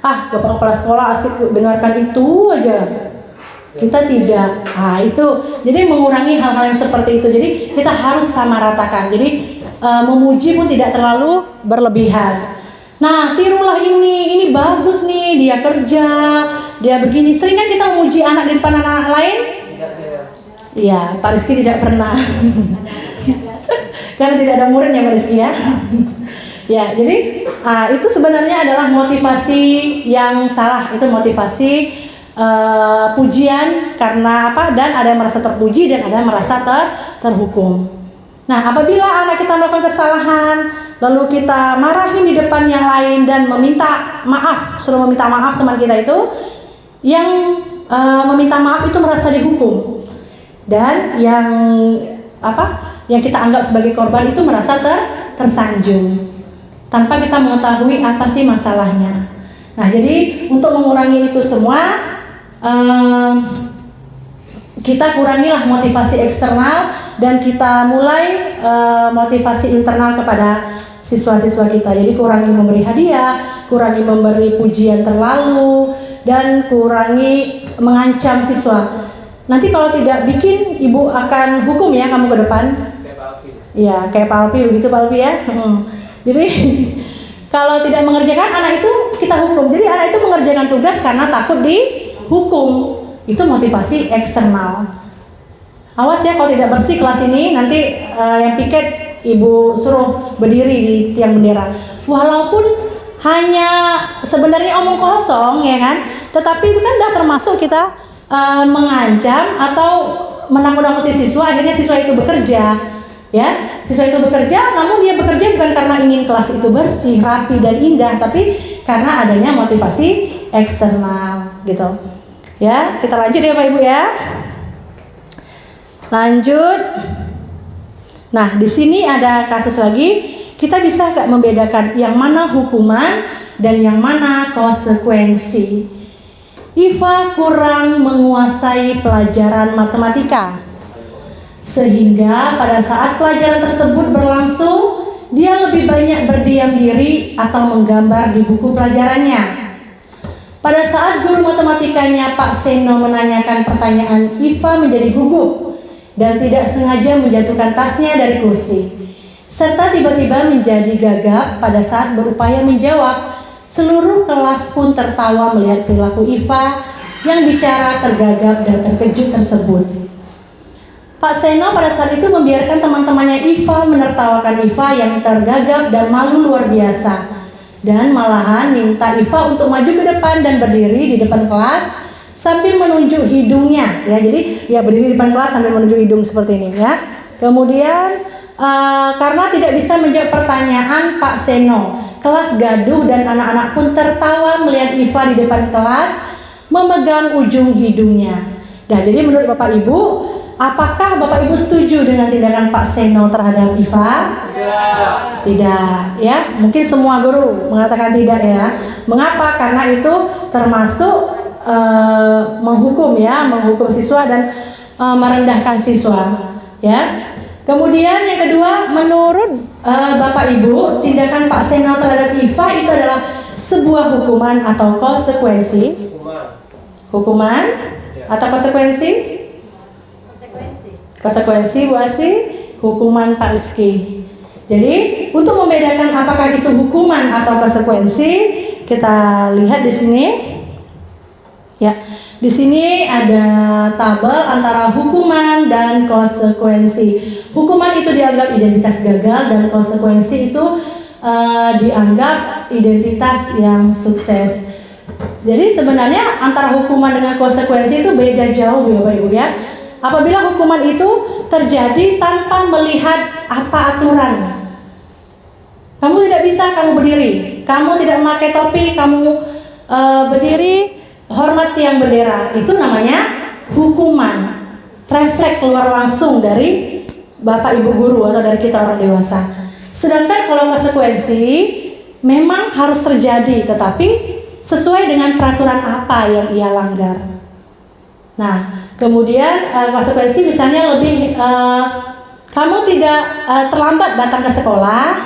Bapak kepala sekolah asik dengarkan itu aja. Kita tidak. Itu. Jadi mengurangi hal-hal yang seperti itu. Jadi kita harus samaratakan. Jadi memuji pun tidak terlalu berlebihan. Nah, tirulah ini bagus nih, dia kerja, dia begini. Sering kan kita memuji anak di depan anak lain? Iya, Pak Rizky tidak pernah. Karena tidak ada muridnya Pak Rizky ya. Ya, jadi itu sebenarnya adalah motivasi yang salah. Itu motivasi pujian karena apa? Dan ada yang merasa terpuji dan ada yang merasa terhukum. Nah, apabila anak kita melakukan kesalahan, lalu kita marahin di depan yang lain dan meminta maaf, suruh meminta maaf teman kita itu, yang meminta maaf itu merasa dihukum, dan yang kita anggap sebagai korban itu merasa tersanjung, tanpa kita mengetahui apa sih masalahnya. Nah, jadi untuk mengurangi itu semua, kita kurangilah motivasi eksternal dan kita mulai motivasi internal kepada siswa-siswa kita. Jadi kurangi memberi hadiah, kurangi memberi pujian terlalu, dan kurangi mengancam siswa. Nanti kalau tidak bikin, ibu akan hukum ya kamu ke depan. Iya, kayak Pak Alpi begitu Pak Alpi ya. Jadi kalau tidak mengerjakan, anak itu kita hukum. Jadi anak itu mengerjakan tugas karena takut dihukum. Itu motivasi eksternal. Awas ya kalau tidak bersih kelas ini, nanti yang piket ibu suruh berdiri di tiang bendera. Walaupun hanya sebenarnya omong kosong ya kan, tetapi itu kan sudah termasuk kita mengancam atau menakut-nakuti siswa. Akhirnya siswa itu bekerja, ya siswa itu bekerja, namun dia bekerja bukan karena ingin kelas itu bersih, rapi dan indah, tapi karena adanya motivasi eksternal gitu. Ya, kita lanjut ya Pak Ibu ya. Lanjut. Nah, di sini ada kasus lagi. Kita bisa nggak membedakan yang mana hukuman dan yang mana konsekuensi? Iva kurang menguasai pelajaran matematika, sehingga pada saat pelajaran tersebut berlangsung, dia lebih banyak berdiam diri atau menggambar di buku pelajarannya. Pada saat guru matematikanya Pak Seno menanyakan pertanyaan, Iva menjadi gugup dan tidak sengaja menjatuhkan tasnya dari kursi, serta tiba-tiba menjadi gagap pada saat berupaya menjawab. Seluruh kelas pun tertawa melihat perilaku Iva yang bicara tergagap dan terkejut tersebut. Pak Seno pada saat itu membiarkan teman-temannya Iva menertawakan Iva yang tergagap dan malu luar biasa. Dan malahan minta Iva untuk maju ke depan dan berdiri di depan kelas sambil menunjuk hidungnya. Ya, jadi ya berdiri di depan kelas sambil menunjuk hidung seperti ini ya. Kemudian karena tidak bisa menjawab pertanyaan Pak Seno, kelas gaduh dan anak-anak pun tertawa melihat Iva di depan kelas memegang ujung hidungnya. Nah, jadi menurut Bapak Ibu, apakah Bapak Ibu setuju dengan tindakan Pak Seno terhadap Iva? Tidak, ya. Mungkin semua guru mengatakan tidak ya. Mengapa? Karena itu termasuk menghukum ya, menghukum siswa dan merendahkan siswa, ya. Kemudian yang kedua, menurut Bapak Ibu, tindakan Pak Seno terhadap Iva itu adalah sebuah hukuman atau konsekuensi. Hukuman atau konsekuensi? Konsekuensi Bu Asi, hukuman Pak Rizky. Jadi untuk membedakan apakah itu hukuman atau konsekuensi, kita lihat di sini. Ya, di sini ada tabel antara hukuman dan konsekuensi. Hukuman itu dianggap identitas gagal dan konsekuensi itu dianggap identitas yang sukses. Jadi sebenarnya antara hukuman dengan konsekuensi itu beda jauh ya Bapak Ibu ya. Apabila hukuman itu terjadi tanpa melihat apa aturan. Kamu tidak bisa, kamu berdiri. Kamu tidak memakai topi, kamu berdiri, hormat tiang bendera. Itu namanya hukuman. Refleks keluar langsung dari Bapak Ibu guru atau dari kita orang dewasa. Sedangkan kalau konsekuensi memang harus terjadi, tetapi sesuai dengan peraturan apa yang ia langgar. Nah, kemudian konsekuensi misalnya lebih kamu tidak terlambat datang ke sekolah,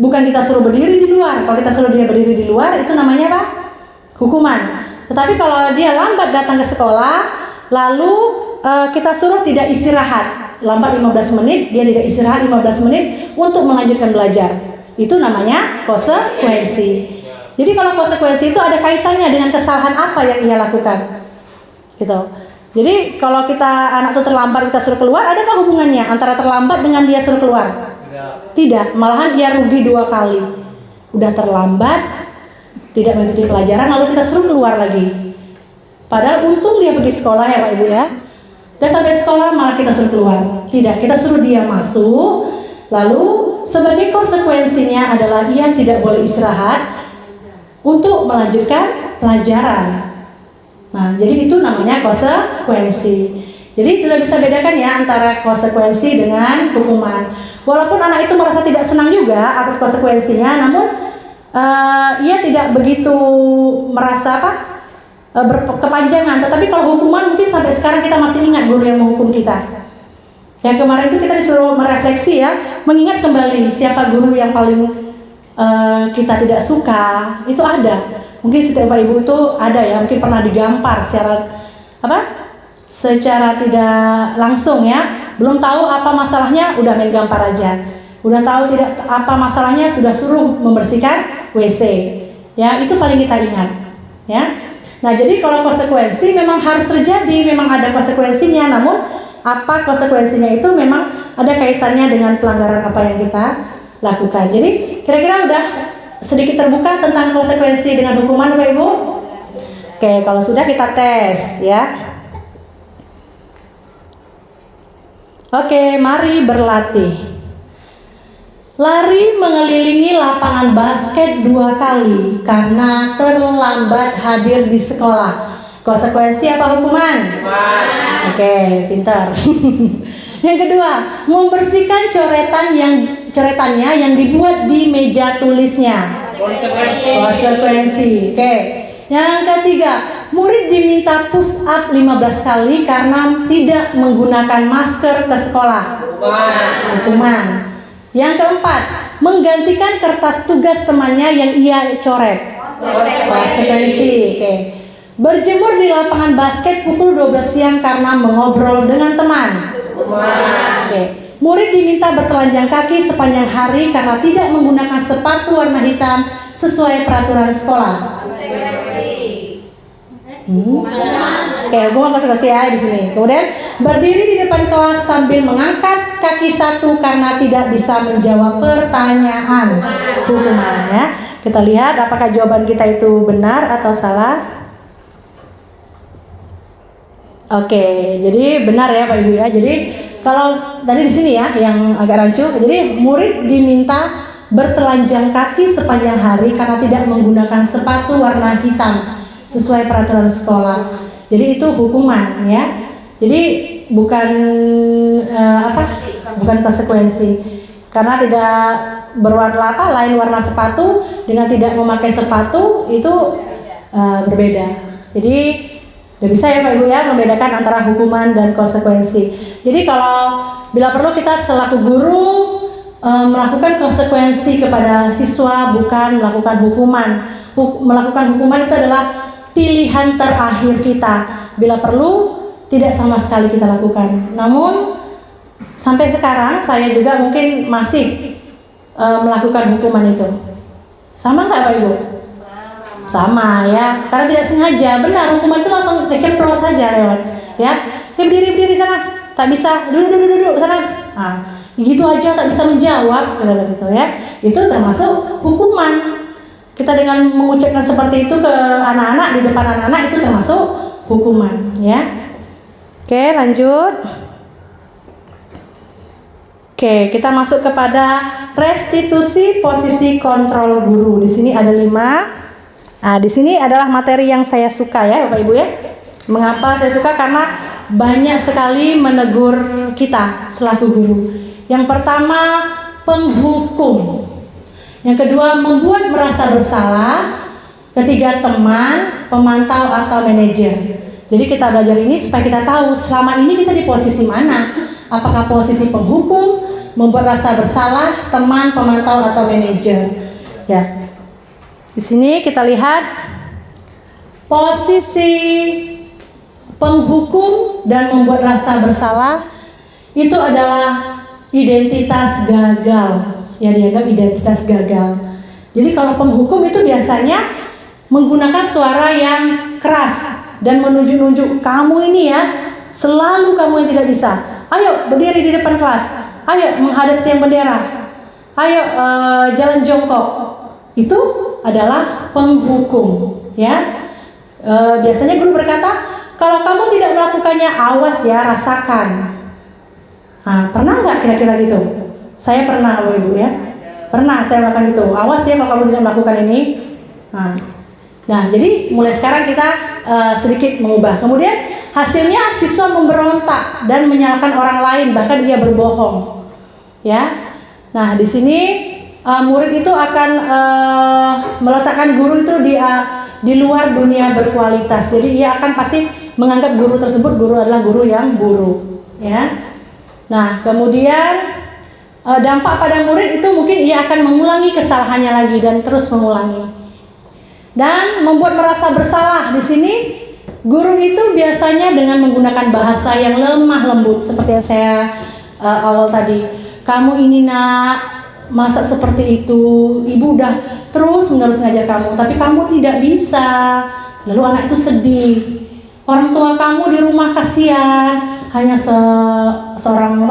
bukan kita suruh berdiri di luar. Kalau kita suruh dia berdiri di luar itu namanya apa? Hukuman. Tetapi kalau dia lambat datang ke sekolah, lalu kita suruh tidak istirahat, lambat 15 menit, dia tidak istirahat 15 menit untuk melanjutkan belajar. Itu namanya konsekuensi. Jadi kalau konsekuensi itu ada kaitannya dengan kesalahan apa yang ia lakukan. Gitu. Jadi kalau kita anak itu terlambat kita suruh keluar, adakah hubungannya antara terlambat dengan dia suruh keluar? Tidak, malahan dia rugi 2 kali. Udah terlambat, tidak mengikuti pelajaran, lalu kita suruh keluar lagi. Padahal untung dia pergi sekolah ya Pak Ibu ya. Dan sampai sekolah malah kita suruh keluar. Tidak, kita suruh dia masuk. Lalu sebagai konsekuensinya adalah ia tidak boleh istirahat untuk melanjutkan pelajaran. Nah, jadi itu namanya konsekuensi. Jadi sudah bisa bedakan ya antara konsekuensi dengan hukuman. Walaupun anak itu merasa tidak senang juga atas konsekuensinya, namun ia tidak begitu merasa berkepanjangan. Tetapi kalau hukuman mungkin sampai sekarang kita masih ingat guru yang menghukum kita. Yang kemarin itu kita disuruh merefleksi ya, mengingat kembali siapa guru yang paling kita tidak suka. Itu ada. Mungkin setiap Bapak Ibu itu ada ya, mungkin pernah digampar secara tidak langsung ya. Belum tahu apa masalahnya udah main gampar aja. Udah tahu tidak apa masalahnya sudah suruh membersihkan WC. Ya, itu paling kita ingat. Ya. Nah, jadi kalau konsekuensi memang harus terjadi, memang ada konsekuensinya, namun apa konsekuensinya itu memang ada kaitannya dengan pelanggaran apa yang kita lakukan. Jadi kira-kira udah sedikit terbuka tentang konsekuensi dengan hukuman Bapak Ibu? Oke, kalau sudah kita tes ya. Oke, mari berlatih. Lari mengelilingi lapangan basket 2 kali karena terlambat hadir di sekolah. Konsekuensi apa hukuman? Oke, pintar. Yang kedua, membersihkan coretannya yang dibuat di meja tulisnya. Konsekuensi. Oke. Yang ketiga, murid diminta push up 15 kali karena tidak menggunakan masker ke sekolah. Hukuman. Yang keempat, menggantikan kertas tugas temannya yang ia coret. Konsekuensi. Oke. Berjemur di lapangan basket pukul 12 siang karena mengobrol dengan teman. Oke. Murid diminta bertelanjang kaki sepanjang hari karena tidak menggunakan sepatu warna hitam sesuai peraturan sekolah. Oke, hukuman konsekuensi ya di sini. Kemudian berdiri di depan depan kelas sambil mengangkat kaki satu karena tidak bisa menjawab pertanyaan. Hukuman ya. Kita lihat apakah jawaban kita itu benar atau salah. Oke, jadi benar ya Pak Ibu ya. Jadi kalau tadi di sini ya yang agak rancu, jadi murid diminta bertelanjang kaki sepanjang hari karena tidak menggunakan sepatu warna hitam sesuai peraturan sekolah. Jadi itu hukuman ya. Jadi bukan bukan konsekuensi karena tidak berwarna lain warna sepatu dengan tidak memakai sepatu itu berbeda. Jadi tidak bisa ya Pak Ibu ya membedakan antara hukuman dan konsekuensi. Jadi kalau bila perlu kita selaku guru melakukan konsekuensi kepada siswa, bukan melakukan hukuman. Melakukan hukuman itu adalah pilihan terakhir kita. Bila perlu tidak sama sekali kita lakukan. Namun sampai sekarang saya juga mungkin masih melakukan hukuman itu. Sama nggak Pak Ibu? Sama ya, karena tidak sengaja. Benar, hukuman itu langsung kecemplos saja lewat. Ya, berdiri sana, tak bisa, duduk sana. Nah, gitu aja tak bisa menjawab, gitu ya. Itu termasuk hukuman. Kita dengan mengucapkan seperti itu ke anak-anak di depan anak-anak itu termasuk hukuman, ya. Oke, lanjut. Oke, kita masuk kepada restitusi posisi kontrol guru. Di sini ada 5. Nah, di sini adalah materi yang saya suka ya, Bapak Ibu ya. Mengapa saya suka? Karena banyak sekali menegur kita selaku guru. Yang pertama, penghukum. Yang kedua, membuat merasa bersalah. Ketiga, teman, pemantau atau manajer. Jadi kita belajar ini supaya kita tahu selama ini kita di posisi mana. Apakah posisi penghukum, membuat rasa bersalah, teman, pemantau atau manajer. Ya. Di sini kita lihat posisi penghukum dan membuat rasa bersalah itu adalah identitas gagal. Ya, dianggap identitas gagal. Jadi kalau penghukum itu biasanya menggunakan suara yang keras dan menunjuk-nunjuk, kamu ini ya, selalu kamu yang tidak bisa. Ayo berdiri di depan kelas. Ayo menghadap tiang bendera. Ayo jalan jongkok. Itu adalah penghukum, ya. Biasanya guru berkata, kalau kamu tidak melakukannya, awas ya, rasakan. Nah, pernah nggak kira-kira gitu? Saya pernah, Bapak Ibu ya. Pernah saya melakukan gitu. Awas ya kalau kamu tidak melakukan ini. Nah, jadi mulai sekarang kita sedikit mengubah. Kemudian hasilnya siswa memberontak dan menyalahkan orang lain, bahkan dia berbohong. Ya. Nah, di sini murid itu akan meletakkan guru itu di luar dunia berkualitas. Jadi ia akan pasti menganggap guru tersebut adalah guru yang buruk. Ya. Nah, kemudian dampak pada murid itu mungkin ia akan mengulangi kesalahannya lagi dan terus mengulangi. Dan membuat merasa bersalah. Di sini guru itu biasanya dengan menggunakan bahasa yang lemah lembut seperti yang saya awal tadi. Kamu ini nak, masa seperti itu? Ibu udah terus menerus ngajar kamu, tapi kamu tidak bisa. Lalu anak itu sedih. Orang tua kamu di rumah kasihan, hanya seorang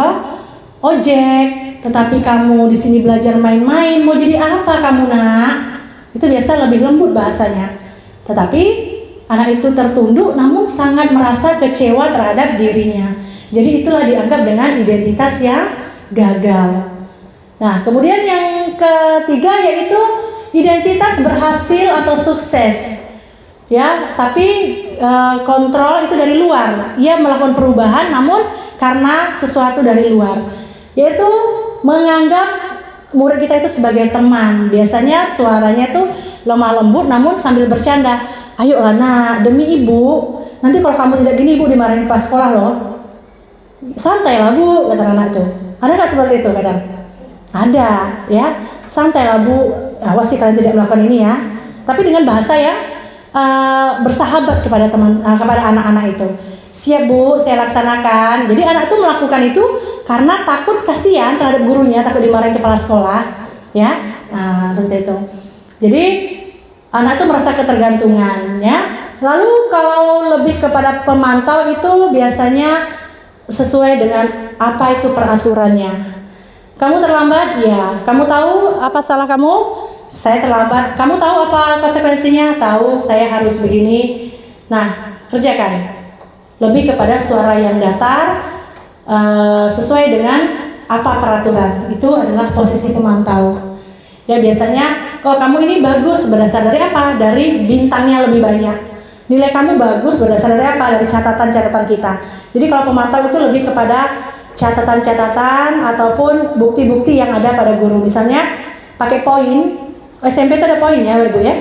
ojek, tetapi kamu di sini belajar main-main. Mau jadi apa kamu nak? Itu biasa lebih lembut bahasanya. Tetapi anak itu tertunduk namun sangat merasa kecewa terhadap dirinya. Jadi itulah dianggap dengan identitas yang gagal. Nah, kemudian yang ketiga yaitu identitas berhasil atau sukses. Ya, tapi kontrol itu dari luar. Ia melakukan perubahan namun karena sesuatu dari luar. Yaitu menganggap murid kita itu sebagai teman. Biasanya suaranya tuh lemah lembut namun sambil bercanda. Ayo nak, demi ibu. Nanti kalau kamu tidak gini ibu dimarahin pas sekolah loh. Santai lah bu, kata anak tuh. Ada nggak seperti itu kadang? Ada, ya. Santai lah bu. Awas sih kalian tidak melakukan ini ya. Tapi dengan bahasa yang bersahabat kepada kepada anak-anak itu. Siap bu, saya laksanakan. Jadi anak itu melakukan itu karena takut kasihan terhadap gurunya, takut dimarahin kepala sekolah, ya. Nah, seperti itu. Jadi anak itu merasa ketergantungan, ya. Lalu kalau lebih kepada pemantau itu biasanya sesuai dengan apa itu peraturannya. Kamu terlambat, ya. Kamu tahu apa salah kamu? Saya terlambat. Kamu tahu apa konsekuensinya? Tahu, saya harus begini. Nah, kerjakan. Lebih kepada suara yang datar, sesuai dengan apa peraturan. Itu adalah posisi pemantau. Ya, biasanya kalau kamu ini bagus berdasar dari apa? Dari bintangnya lebih banyak. Nilai kamu bagus berdasar dari apa? Dari catatan-catatan kita. Jadi kalau pemantau itu lebih kepada catatan-catatan ataupun bukti-bukti yang ada pada guru. Misalnya pakai poin. SMP itu ada poin ya, Ibu ya.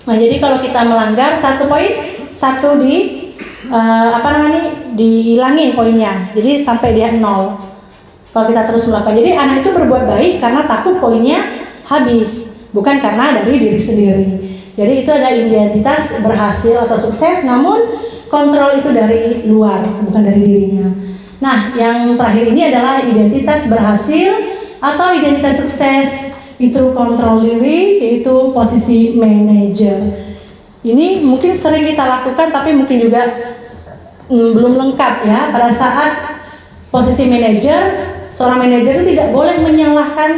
Nah, jadi kalau kita melanggar satu poin, satu dihilangin poinnya. Jadi sampai dia 0. Kalau kita terus melakukan. Jadi anak itu berbuat baik karena takut poinnya habis, bukan karena dari diri sendiri. Jadi itu ada identitas berhasil atau sukses, namun kontrol itu dari luar, bukan dari dirinya. Nah, yang terakhir ini adalah identitas berhasil atau identitas sukses itu kontrol diri, yaitu posisi manajer. Ini mungkin sering kita lakukan, tapi mungkin juga belum lengkap ya. Pada saat posisi manajer, seorang manajer itu tidak boleh menyalahkan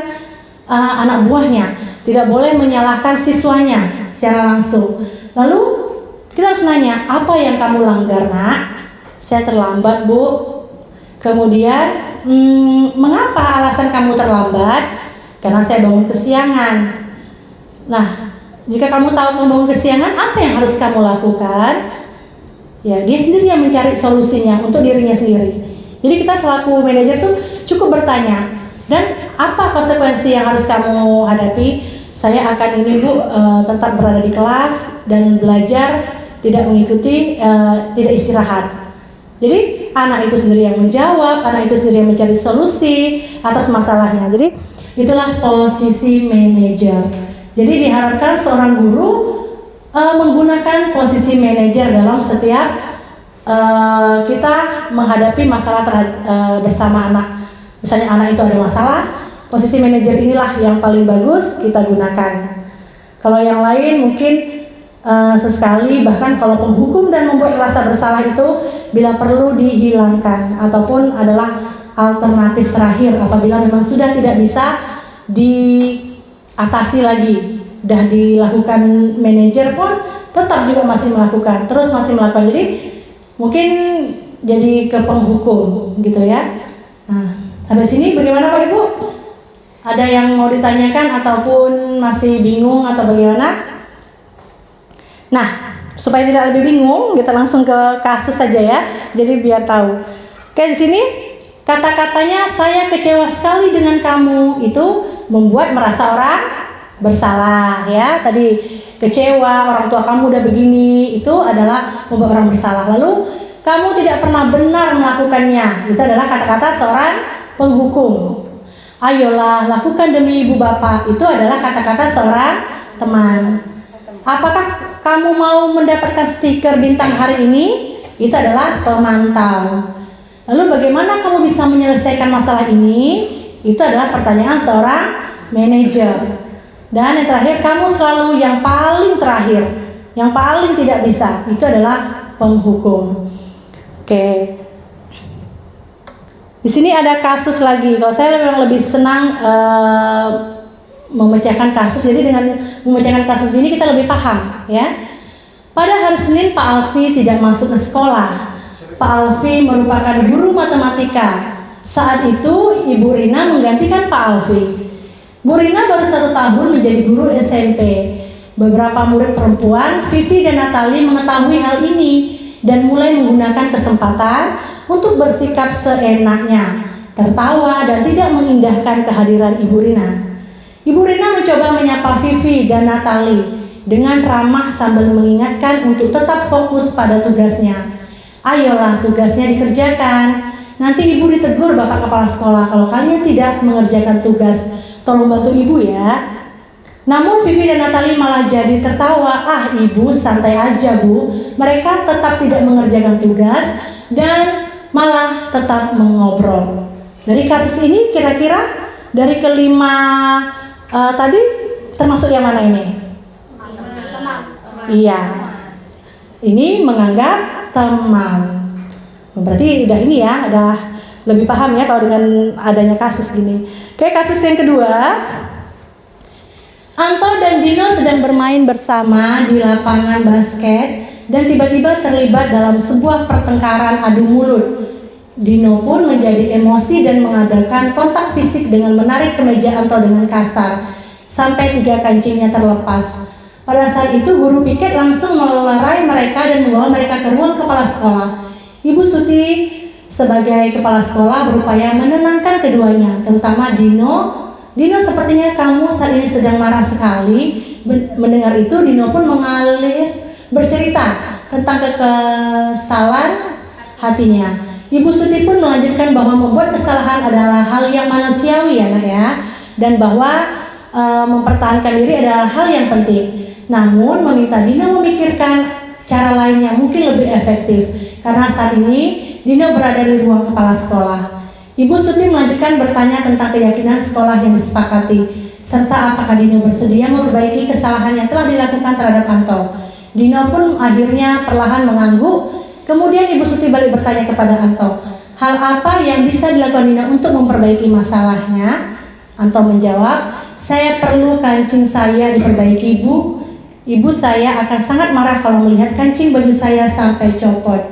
anak buahnya, tidak boleh menyalahkan siswanya secara langsung. Lalu kita harus nanya, apa yang kamu langgar, nak? Saya terlambat, Bu. Kemudian, mengapa alasan kamu terlambat? Karena saya bangun kesiangan. Nah, jika kamu tahu kamu bangun kesiangan, apa yang harus kamu lakukan? Ya, dia sendiri yang mencari solusinya untuk dirinya sendiri. Jadi kita selaku manajer tuh cukup bertanya, dan apa konsekuensi yang harus kamu hadapi? Saya akan ini, Bu, tetap berada di kelas dan belajar, tidak mengikuti, tidak istirahat. Jadi anak itu sendiri yang menjawab, anak itu sendiri yang mencari solusi atas masalahnya. Jadi itulah posisi manajer. Jadi diharapkan seorang guru menggunakan posisi manajer dalam setiap kita menghadapi masalah bersama anak. Misalnya anak itu ada masalah, posisi manajer inilah yang paling bagus kita gunakan. Kalau yang lain mungkin sesekali, bahkan kalau penghukum dan membuat rasa bersalah itu bila perlu dihilangkan, ataupun adalah alternatif terakhir apabila memang sudah tidak bisa diatasi lagi, sudah dilakukan manajer pun tetap juga masih melakukan, terus masih melakukan. Jadi mungkin jadi ke penghukum gitu ya. Nah, sampai sini bagaimana Pak Ibu? Ada yang mau ditanyakan ataupun masih bingung atau bagaimana? Nah, supaya tidak lebih bingung, kita langsung ke kasus saja ya. Jadi biar tahu. Oke, di sini kata-katanya saya kecewa sekali dengan kamu itu membuat merasa orang bersalah ya. Tadi kecewa, orang tua kamu udah begini, itu adalah membuat orang bersalah. Lalu kamu tidak pernah benar melakukannya. Itu adalah kata-kata seorang penghukum. Ayolah, lakukan demi ibu bapak. Itu adalah kata-kata seorang teman. Apakah kamu mau mendapatkan stiker bintang hari ini? Itu adalah pemantau. Lalu bagaimana kamu bisa menyelesaikan masalah ini? Itu adalah pertanyaan seorang manajer. Dan yang terakhir, kamu selalu yang paling terakhir, yang paling tidak bisa. Itu adalah penghukum. Oke. Di sini ada kasus lagi. Kalau saya memang lebih senang memecahkan kasus. Jadi dengan memecahkan kasus ini kita lebih paham, ya. Pada hari Senin Pak Alfi tidak masuk ke sekolah. Pak Alfi merupakan guru matematika. Saat itu Ibu Rina menggantikan Pak Alfi. Bu Rina baru 1 tahun menjadi guru SMP. Beberapa murid perempuan, Vivi dan Natali, mengetahui hal ini dan mulai menggunakan kesempatan untuk bersikap seenaknya, tertawa dan tidak mengindahkan kehadiran Ibu Rina. Ibu Rina mencoba menyapa Vivi dan Natali dengan ramah sambil mengingatkan untuk tetap fokus pada tugasnya. Ayolah, tugasnya dikerjakan. Nanti ibu ditegur Bapak Kepala Sekolah kalau kalian tidak mengerjakan tugas. Tolong bantu ibu ya. Namun Vivi dan Natali malah jadi tertawa. Ah, ibu santai aja bu. Mereka tetap tidak mengerjakan tugas dan malah tetap mengobrol. Dari kasus ini kira-kira dari kelima tadi termasuk yang mana ini? Iya. Ini menganggap teman. Berarti udah ini ya, udah lebih paham ya kalau dengan adanya kasus gini. Oke, kasus yang kedua. Anto dan Dino sedang bermain bersama di lapangan basket dan tiba-tiba terlibat dalam sebuah pertengkaran adu mulut. Dino pun menjadi emosi dan mengadakan kontak fisik dengan menarik kemeja Anto dengan kasar sampai 3 kancingnya terlepas. Pada saat itu guru piket langsung melerai mereka dan membawa mereka ke ruang kepala sekolah. Ibu Suti sebagai kepala sekolah berupaya menenangkan keduanya, terutama Dino. Dino, sepertinya kamu saat ini sedang marah sekali. Mendengar itu, Dino pun mengalir bercerita tentang kekesalan hatinya. Ibu Suti pun melanjutkan bahwa membuat kesalahan adalah hal yang manusiawi ya nak ya, dan bahwa mempertahankan diri adalah hal yang penting. Namun meminta Dino memikirkan cara lain yang mungkin lebih efektif, karena saat ini Dino berada di ruang kepala sekolah. Ibu Suti melanjutkan bertanya tentang keyakinan sekolah yang disepakati, serta apakah Dino bersedia memperbaiki kesalahan yang telah dilakukan terhadap Anto. Dino pun akhirnya perlahan mengangguk. Kemudian Ibu Suti balik bertanya kepada Anto, hal apa yang bisa dilakukan Dino untuk memperbaiki masalahnya? Anto menjawab, saya perlu kancing saya diperbaiki ibu. Ibu saya akan sangat marah kalau melihat kancing baju saya sampai copot.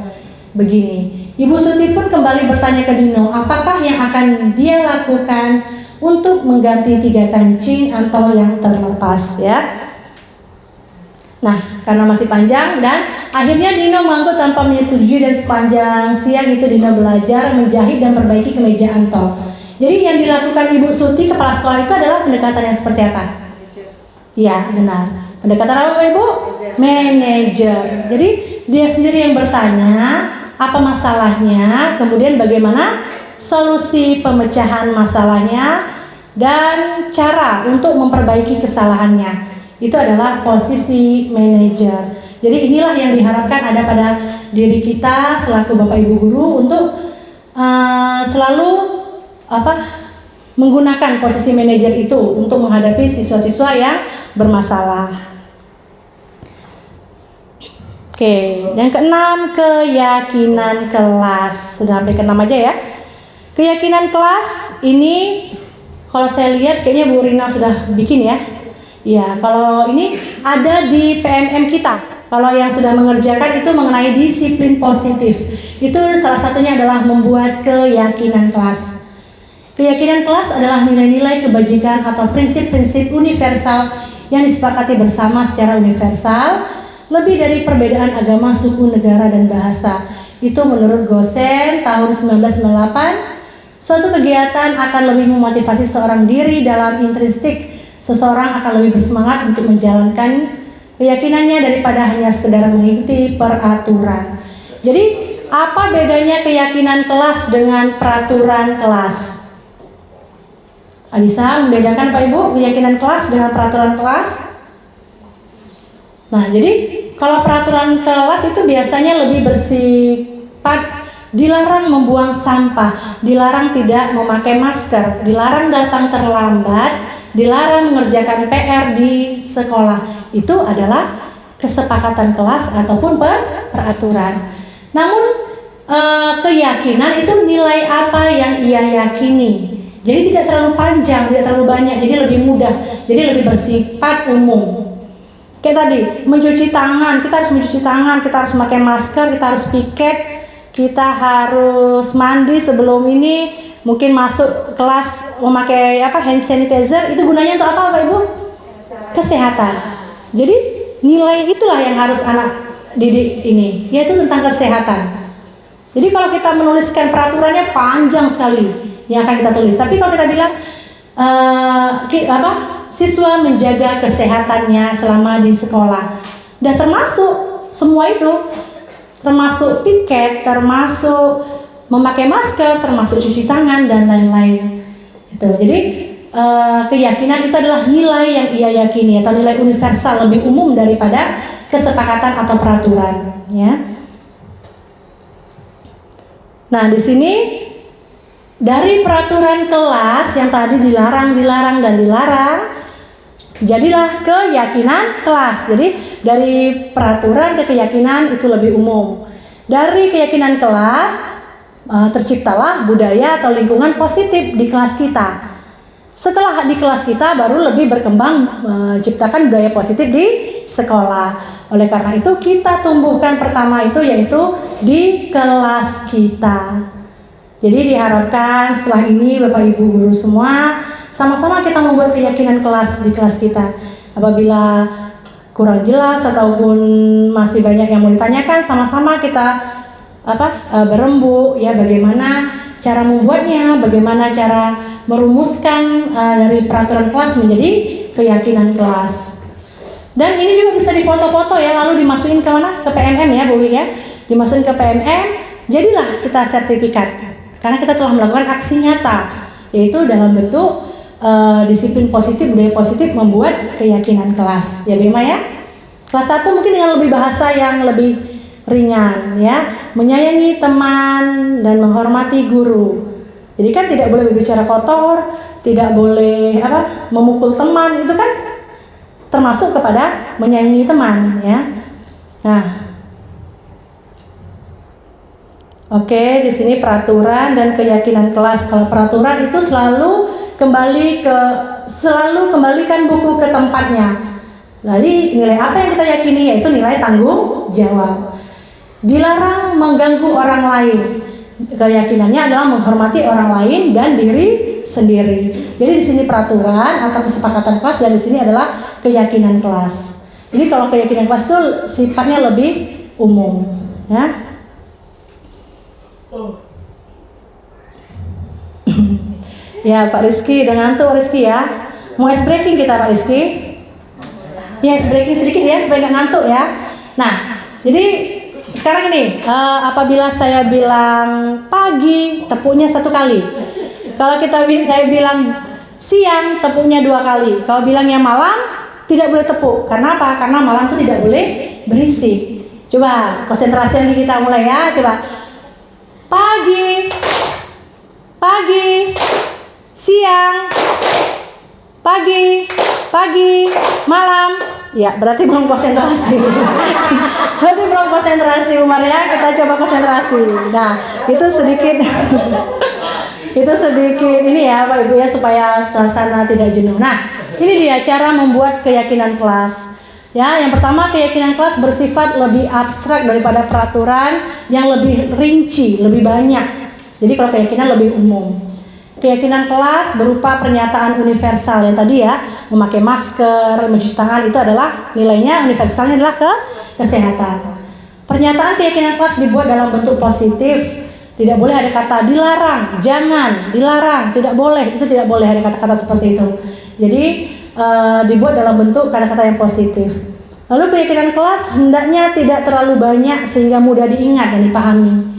Begini. Ibu Suti pun kembali bertanya ke Dino, apakah yang akan dia lakukan untuk mengganti 3 kancing Anto yang terlepas ya. Nah, karena masih panjang dan akhirnya Dino mengangguk tanpa menyetujui, dan sepanjang siang itu Dino belajar menjahit dan perbaiki kemeja Anto. Jadi yang dilakukan Ibu Suti kepala sekolah itu adalah pendekatan yang seperti apa? Iya, benar. Pendekatan apa Ibu? Manajer. Jadi dia sendiri yang bertanya apa masalahnya, kemudian bagaimana solusi pemecahan masalahnya, dan cara untuk memperbaiki kesalahannya. Itu adalah posisi manajer. Jadi inilah yang diharapkan ada pada diri kita selaku Bapak Ibu guru untuk selalu menggunakan posisi manajer itu untuk menghadapi siswa-siswa yang bermasalah. Oke, yang keenam, keyakinan kelas. Sudah sampai ke-6 aja ya. Keyakinan kelas ini kalau saya lihat kayaknya Bu Rina sudah bikin ya. Ya, kalau ini ada di PMM kita. Kalau yang sudah mengerjakan itu mengenai disiplin positif. Itu salah satunya adalah membuat keyakinan kelas. Keyakinan kelas adalah nilai-nilai kebajikan atau prinsip-prinsip universal yang disepakati bersama secara universal, lebih dari perbedaan agama, suku, negara, dan bahasa. Itu menurut Gosen tahun 1998. Suatu kegiatan akan lebih memotivasi seorang diri dalam intrinsik. Seseorang akan lebih bersemangat untuk menjalankan keyakinannya daripada hanya sekedar mengikuti peraturan. Jadi, apa bedanya keyakinan kelas dengan peraturan kelas? Bisa membedakan Pak Ibu keyakinan kelas dengan peraturan kelas? Nah, jadi kalau peraturan kelas itu biasanya lebih bersifat dilarang membuang sampah, dilarang tidak memakai masker, dilarang datang terlambat, dilarang mengerjakan PR di sekolah. Itu adalah kesepakatan kelas ataupun peraturan. Namun keyakinan itu nilai apa yang ia yakini. Jadi tidak terlalu panjang, tidak terlalu banyak, jadi lebih mudah, jadi lebih bersifat umum. Kayak tadi, mencuci tangan, kita harus mencuci tangan, kita harus memakai masker, kita harus piket, kita harus mandi sebelum ini, mungkin masuk kelas memakai hand sanitizer. Itu gunanya untuk apa Bapak Ibu? Kesehatan. Jadi nilai itulah yang harus anak didik ini, yaitu tentang kesehatan. Jadi kalau kita menuliskan peraturannya panjang sekali yang akan kita tulis. Tapi kalau kita bilang siswa menjaga kesehatannya selama di sekolah, udah termasuk semua itu, termasuk piket, termasuk memakai masker, termasuk cuci tangan dan lain-lain. Itu. Jadi keyakinan itu adalah nilai yang ia yakini atau nilai universal, lebih umum daripada kesepakatan atau peraturan. Ya. Nah di sini dari peraturan kelas yang tadi dilarang, jadilah keyakinan kelas. Jadi dari peraturan ke keyakinan itu lebih umum. Dari keyakinan kelas terciptalah budaya atau lingkungan positif di kelas kita. Setelah di kelas kita baru lebih berkembang menciptakan budaya positif di sekolah. Oleh karena itu kita tumbuhkan pertama itu yaitu di kelas kita. Jadi diharapkan setelah ini Bapak Ibu guru semua sama-sama kita membuat keyakinan kelas di kelas kita. Apabila kurang jelas ataupun masih banyak yang mau ditanyakan, sama-sama kita berembuk ya bagaimana cara membuatnya, bagaimana cara merumuskan dari peraturan kelas menjadi keyakinan kelas. Dan ini juga bisa difoto-foto ya, lalu dimasukin ke mana? Ke PMM ya Bu ya. Dimasukin ke PMM, jadilah kita sertifikat. Karena kita telah melakukan aksi nyata, yaitu dalam bentuk disiplin positif, budaya positif membuat keyakinan kelas. Ya Bima ya. Kelas 1 mungkin dengan lebih bahasa yang lebih ringan ya, menyayangi teman dan menghormati guru. Jadi kan tidak boleh berbicara kotor, tidak boleh memukul teman, itu kan termasuk kepada menyayangi teman ya. Nah, oke, di sini peraturan dan keyakinan kelas. Kalau peraturan itu selalu kembalikan buku ke tempatnya. Lalu nilai apa yang kita yakini, yaitu nilai tanggung jawab. Dilarang mengganggu orang lain. Keyakinannya adalah menghormati orang lain dan diri sendiri. Jadi di sini peraturan atau kesepakatan kelas, dan di sini adalah keyakinan kelas. Jadi kalau keyakinan kelas itu sifatnya lebih umum, ya. Ya Pak Rizky, udah ngantuk Rizky ya. Mau ice breaking kita Pak Rizky? Ya ice breaking sedikit ya supaya nggak ngantuk ya. Nah, jadi sekarang ini apabila saya bilang pagi, tepuknya 1 kali. Kalau saya bilang siang, tepuknya 2 kali. Kalau bilangnya malam, tidak boleh tepuk. Karena apa? Karena malam itu tidak boleh berisik. Coba konsentrasi lagi kita mulai ya. Coba pagi, pagi, siang, pagi, malam. Ya, berarti belum konsentrasi. Berarti belum konsentrasi Umar ya. Kita coba konsentrasi. Nah, itu sedikit ini ya Pak Ibu ya, supaya suasana tidak jenuh. Nah, ini dia cara membuat keyakinan kelas. Ya, yang pertama keyakinan kelas bersifat lebih abstrak daripada peraturan yang lebih rinci, lebih banyak. Jadi kalau keyakinan lebih umum. Keyakinan kelas berupa pernyataan universal yang tadi ya, memakai masker, mencuci tangan, itu adalah nilainya universalnya adalah kesehatan. Pernyataan keyakinan kelas dibuat dalam bentuk positif. Tidak boleh ada kata dilarang, jangan, dilarang, tidak boleh, itu tidak boleh ada kata-kata seperti itu. Jadi dibuat dalam bentuk kata-kata yang positif. Lalu keyakinan kelas hendaknya tidak terlalu banyak sehingga mudah diingat dan dipahami.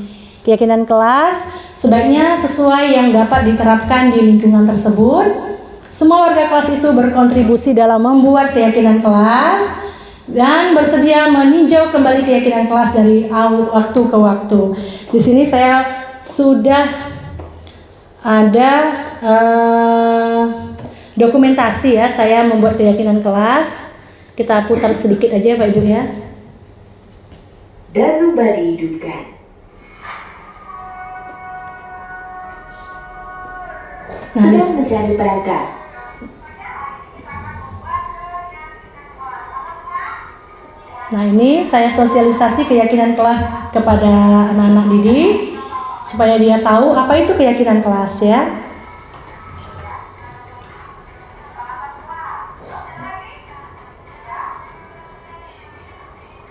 Keyakinan kelas sebaiknya sesuai yang dapat diterapkan di lingkungan tersebut. Semua warga kelas itu berkontribusi dalam membuat keyakinan kelas dan bersedia meninjau kembali keyakinan kelas dari waktu ke waktu. Di sini saya sudah ada dokumentasi ya, saya membuat keyakinan kelas. Kita putar sedikit aja Pak Ibu ya. Dazumba dihidupkan. Sedang mencari perangkat. Nah ini saya sosialisasi keyakinan kelas kepada anak-anak didik supaya dia tahu apa itu keyakinan kelas ya.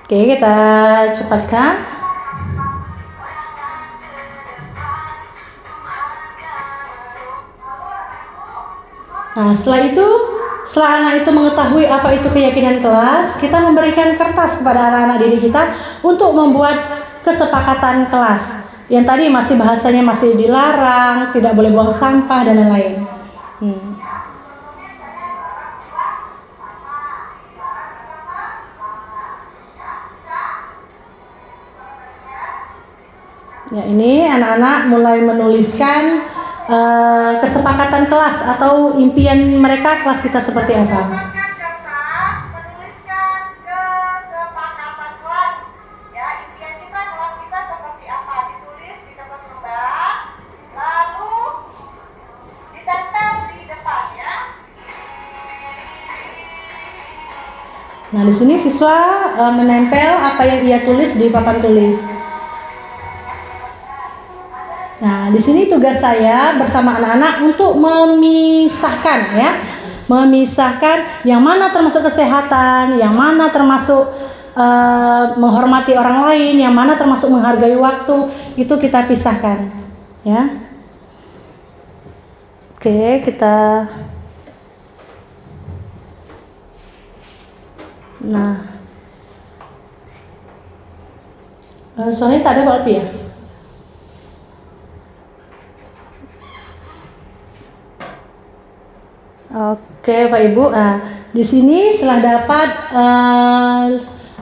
Oke, kita cepatkan. Nah setelah anak itu mengetahui apa itu keyakinan kelas, kita memberikan kertas kepada anak-anak didik kita untuk membuat kesepakatan kelas. Yang tadi masih bahasanya masih dilarang, tidak boleh buang sampah dan lain-lain. Ya ini anak-anak mulai menuliskan kesepakatan kelas atau impian mereka kelas kita seperti apa. Menuliskan kesepakatan kelas. Ya, impian kita kelas kita Nah, di sini siswa menempel apa yang ia tulis di papan tulis. Nah, di sini tugas saya bersama anak-anak untuk memisahkan ya. Memisahkan yang mana termasuk kesehatan, yang mana termasuk menghormati orang lain, yang mana termasuk menghargai waktu, itu kita pisahkan ya. Oke, kita soalnya tak ada Pak Alpi ya. Oke Pak Ibu, di sini setelah dapat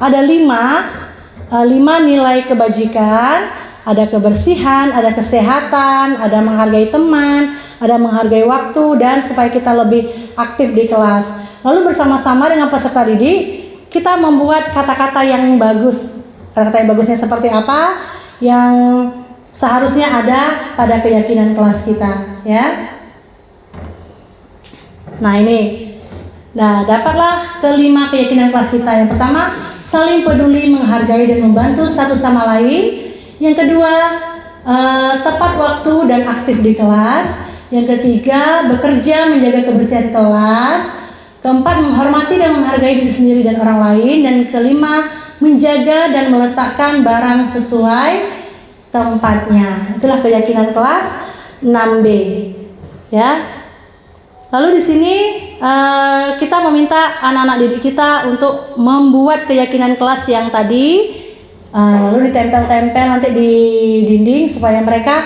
ada 5 nilai kebajikan, ada kebersihan, ada kesehatan, ada menghargai teman, ada menghargai waktu, dan supaya kita lebih aktif di kelas. Lalu bersama-sama dengan peserta didik kita membuat kata-kata yang bagus. Kata-kata yang bagusnya seperti apa? Yang seharusnya ada pada keyakinan kelas kita, ya. Nah ini, dapatlah kelima keyakinan kelas kita. Yang pertama, saling peduli, menghargai dan membantu satu sama lain. Yang kedua, tepat waktu dan aktif di kelas. Yang ketiga, bekerja menjaga kebersihan kelas. Keempat, menghormati dan menghargai diri sendiri dan orang lain. Dan kelima, menjaga dan meletakkan barang sesuai tempatnya. Itulah keyakinan kelas 6B, ya. Lalu di sini kita meminta anak-anak didik kita untuk membuat keyakinan kelas yang tadi, lalu ditempel-tempel nanti di dinding supaya mereka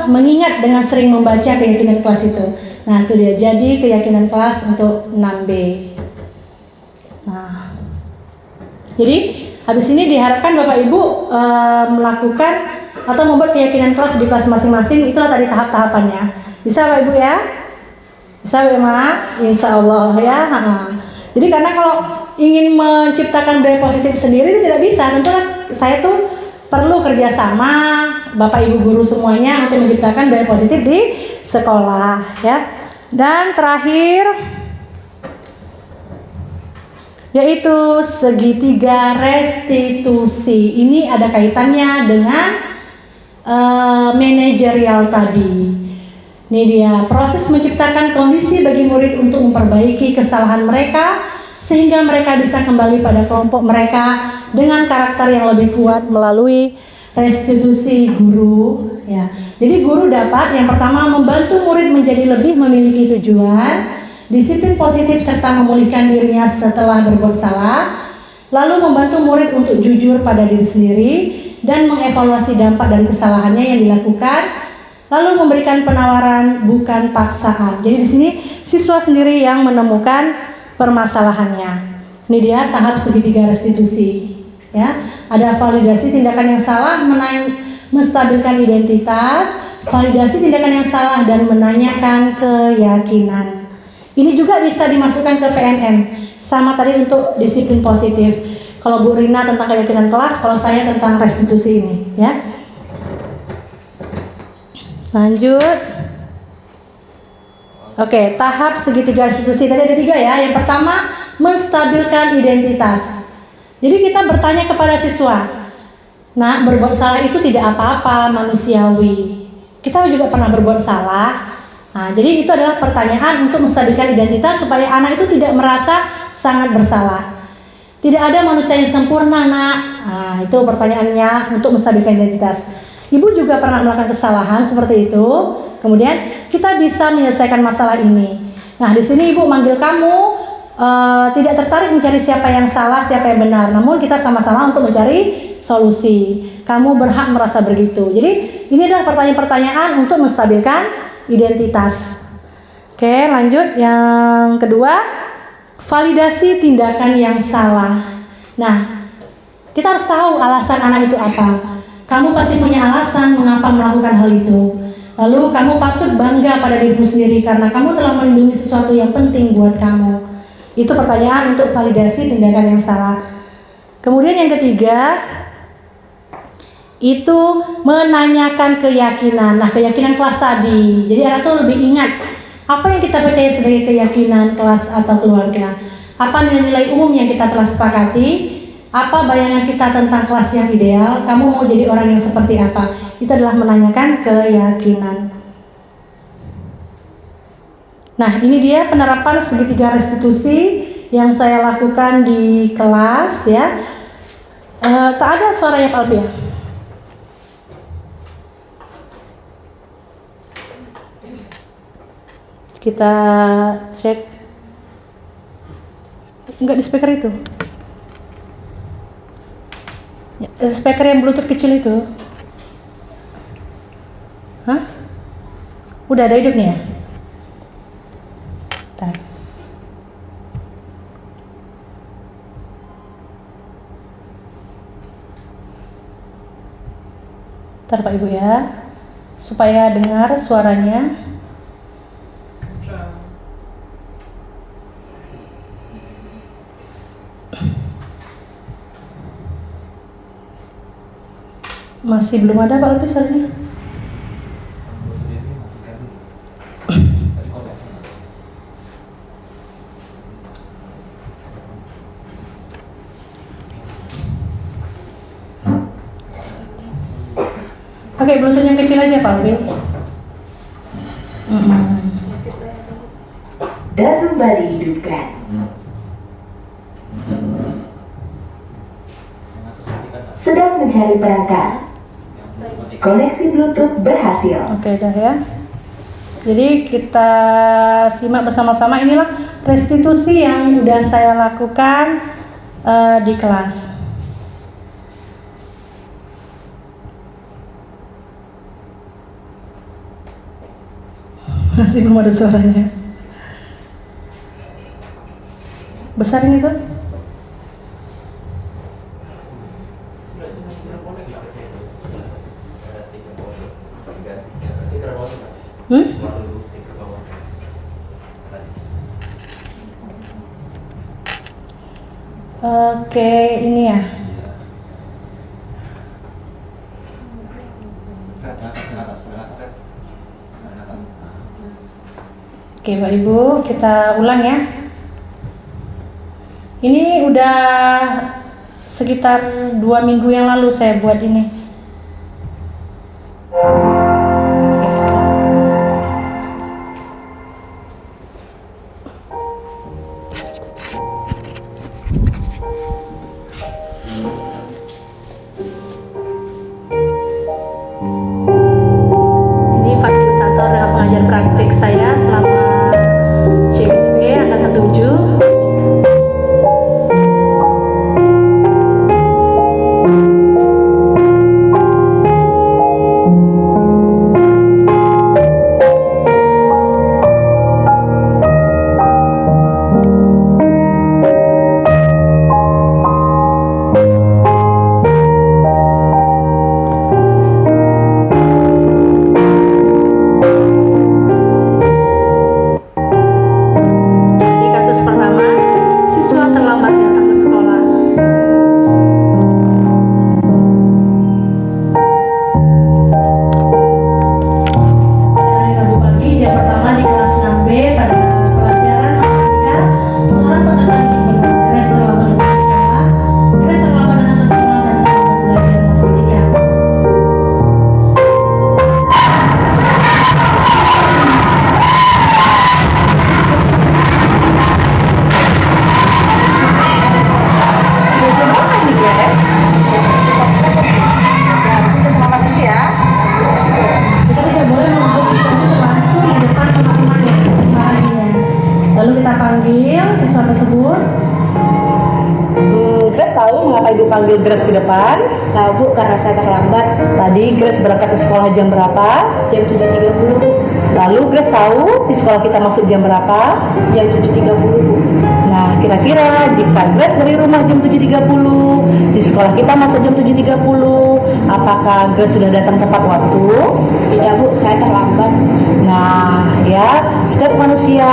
mengingat dengan sering membaca keyakinan kelas itu. Nah, itu dia, jadi keyakinan kelas untuk 6B. Nah, jadi habis ini diharapkan Bapak Ibu melakukan atau membuat keyakinan kelas di kelas masing-masing. Itulah tadi tahap-tahapannya. Bisa Bapak Ibu ya? Bisa Bu Emma? Insya Allah ya. Jadi karena kalau ingin menciptakan budaya positif sendiri itu tidak bisa. Tentu saya tuh perlu kerjasama Bapak Ibu guru semuanya untuk menciptakan budaya positif di sekolah ya. Dan terakhir yaitu segitiga restitusi. Ini ada kaitannya dengan manajerial tadi. Ini dia, proses menciptakan kondisi bagi murid untuk memperbaiki kesalahan mereka sehingga mereka bisa kembali pada kelompok mereka dengan karakter yang lebih kuat melalui restitusi guru ya. Jadi guru dapat yang pertama membantu murid menjadi lebih memiliki tujuan, disiplin positif serta memulihkan dirinya setelah berbuat salah, lalu membantu murid untuk jujur pada diri sendiri dan mengevaluasi dampak dari kesalahannya yang dilakukan. Lalu memberikan penawaran bukan paksaan. Jadi di sini siswa sendiri yang menemukan permasalahannya. Ini dia tahap segitiga restitusi. Ya, ada validasi tindakan yang salah, menstabilkan identitas, validasi tindakan yang salah dan menanyakan keyakinan. Ini juga bisa dimasukkan ke PNM. Sama tadi untuk disiplin positif. Kalau Bu Rina tentang keyakinan kelas, kalau saya tentang restitusi ini. Ya. Lanjut. Oke, tahap segitiga restitusi tadi ada 3 ya. Yang pertama, menstabilkan identitas. Jadi kita bertanya kepada siswa, nah berbuat salah itu tidak apa-apa, manusiawi. Kita juga pernah berbuat salah. Nah, jadi itu adalah pertanyaan untuk menstabilkan identitas supaya anak itu tidak merasa sangat bersalah. Tidak ada manusia yang sempurna, nak. Nah, itu pertanyaannya untuk menstabilkan identitas. Ibu juga pernah melakukan kesalahan seperti itu. Kemudian kita bisa menyelesaikan masalah ini. Nah, di sini Ibu manggil kamu tidak tertarik mencari siapa yang salah, siapa yang benar. Namun kita sama-sama untuk mencari solusi. Kamu berhak merasa begitu. Jadi ini adalah pertanyaan-pertanyaan untuk menstabilkan identitas. Oke, lanjut yang kedua, validasi tindakan yang salah. Nah, kita harus tahu alasan anak itu apa. Kamu pasti punya alasan mengapa melakukan hal itu. Lalu kamu patut bangga pada dirimu sendiri karena kamu telah melindungi sesuatu yang penting buat kamu. Itu pertanyaan untuk validasi tindakan yang salah. Kemudian yang ketiga, itu menanyakan keyakinan. Nah, keyakinan kelas tadi. Jadi anak tuh lebih ingat apa yang kita percaya sebagai keyakinan kelas atau keluarga. Apa nilai-nilai umum yang kita telah sepakati? Apa bayangan kita tentang kelas yang ideal? Kamu mau jadi orang yang seperti apa? Itu adalah menanyakan keyakinan. Nah, ini dia penerapan segitiga restitusi yang saya lakukan di kelas ya. Tak ada suaranya Pak Alpi ya? Kita cek. Enggak di speaker itu. Ya, speaker yang bluetooth kecil itu. Hah? Udah ada hidupnya ya? Bentar. Bentar Pak Ibu ya, supaya dengar suaranya. Masih belum ada Pak Alpi suaranya. Pakai bluetooth yang kecil aja Pak Alpi. Das kembali hidupkan. Sedang mencari perangkat. Koneksi Bluetooth berhasil. Oke, dah ya. Jadi kita simak bersama-sama, inilah restitusi yang udah saya lakukan di kelas. Masih belum ada suaranya. Besarin itu. Oke, ini ya. Oke, Pak Ibu, kita ulang ya. Ini udah sekitar 2 minggu yang lalu saya buat ini. Ini fasilitator dengan pengajar praktik saya selama CBB angkatan 7. Jadi kasus pertama, siswa terlambat datang ke sekolah. Pada hari Rabu pagi, jam pertama di kelas 6B pada pelajaran matematika, seorang peserta didik Grace terlambat datang ke sekolah. Grace terlambat datang ke sekolah dan terlambat belajar matematika. Kita tidak boleh mengumpul siswa itu langsung di depan teman-temannya dimarahinya. Lalu kita panggil siswa tersebut. Grace tahu mengapa ibu panggil Grace ke depan? Tahu Bu, karena saya terlambat. Tadi Grace berangkat ke sekolah jam berapa? Jam 7.30 Bu. Lalu Grace tahu di sekolah kita masuk jam berapa? Jam 7.30 Bu. Nah, kira-kira jika Grace dari rumah jam 7.30, di sekolah kita masuk jam 7.30, apakah Grace sudah datang tepat waktu? Tidak Bu, saya terlambat. Nah, ya, setiap manusia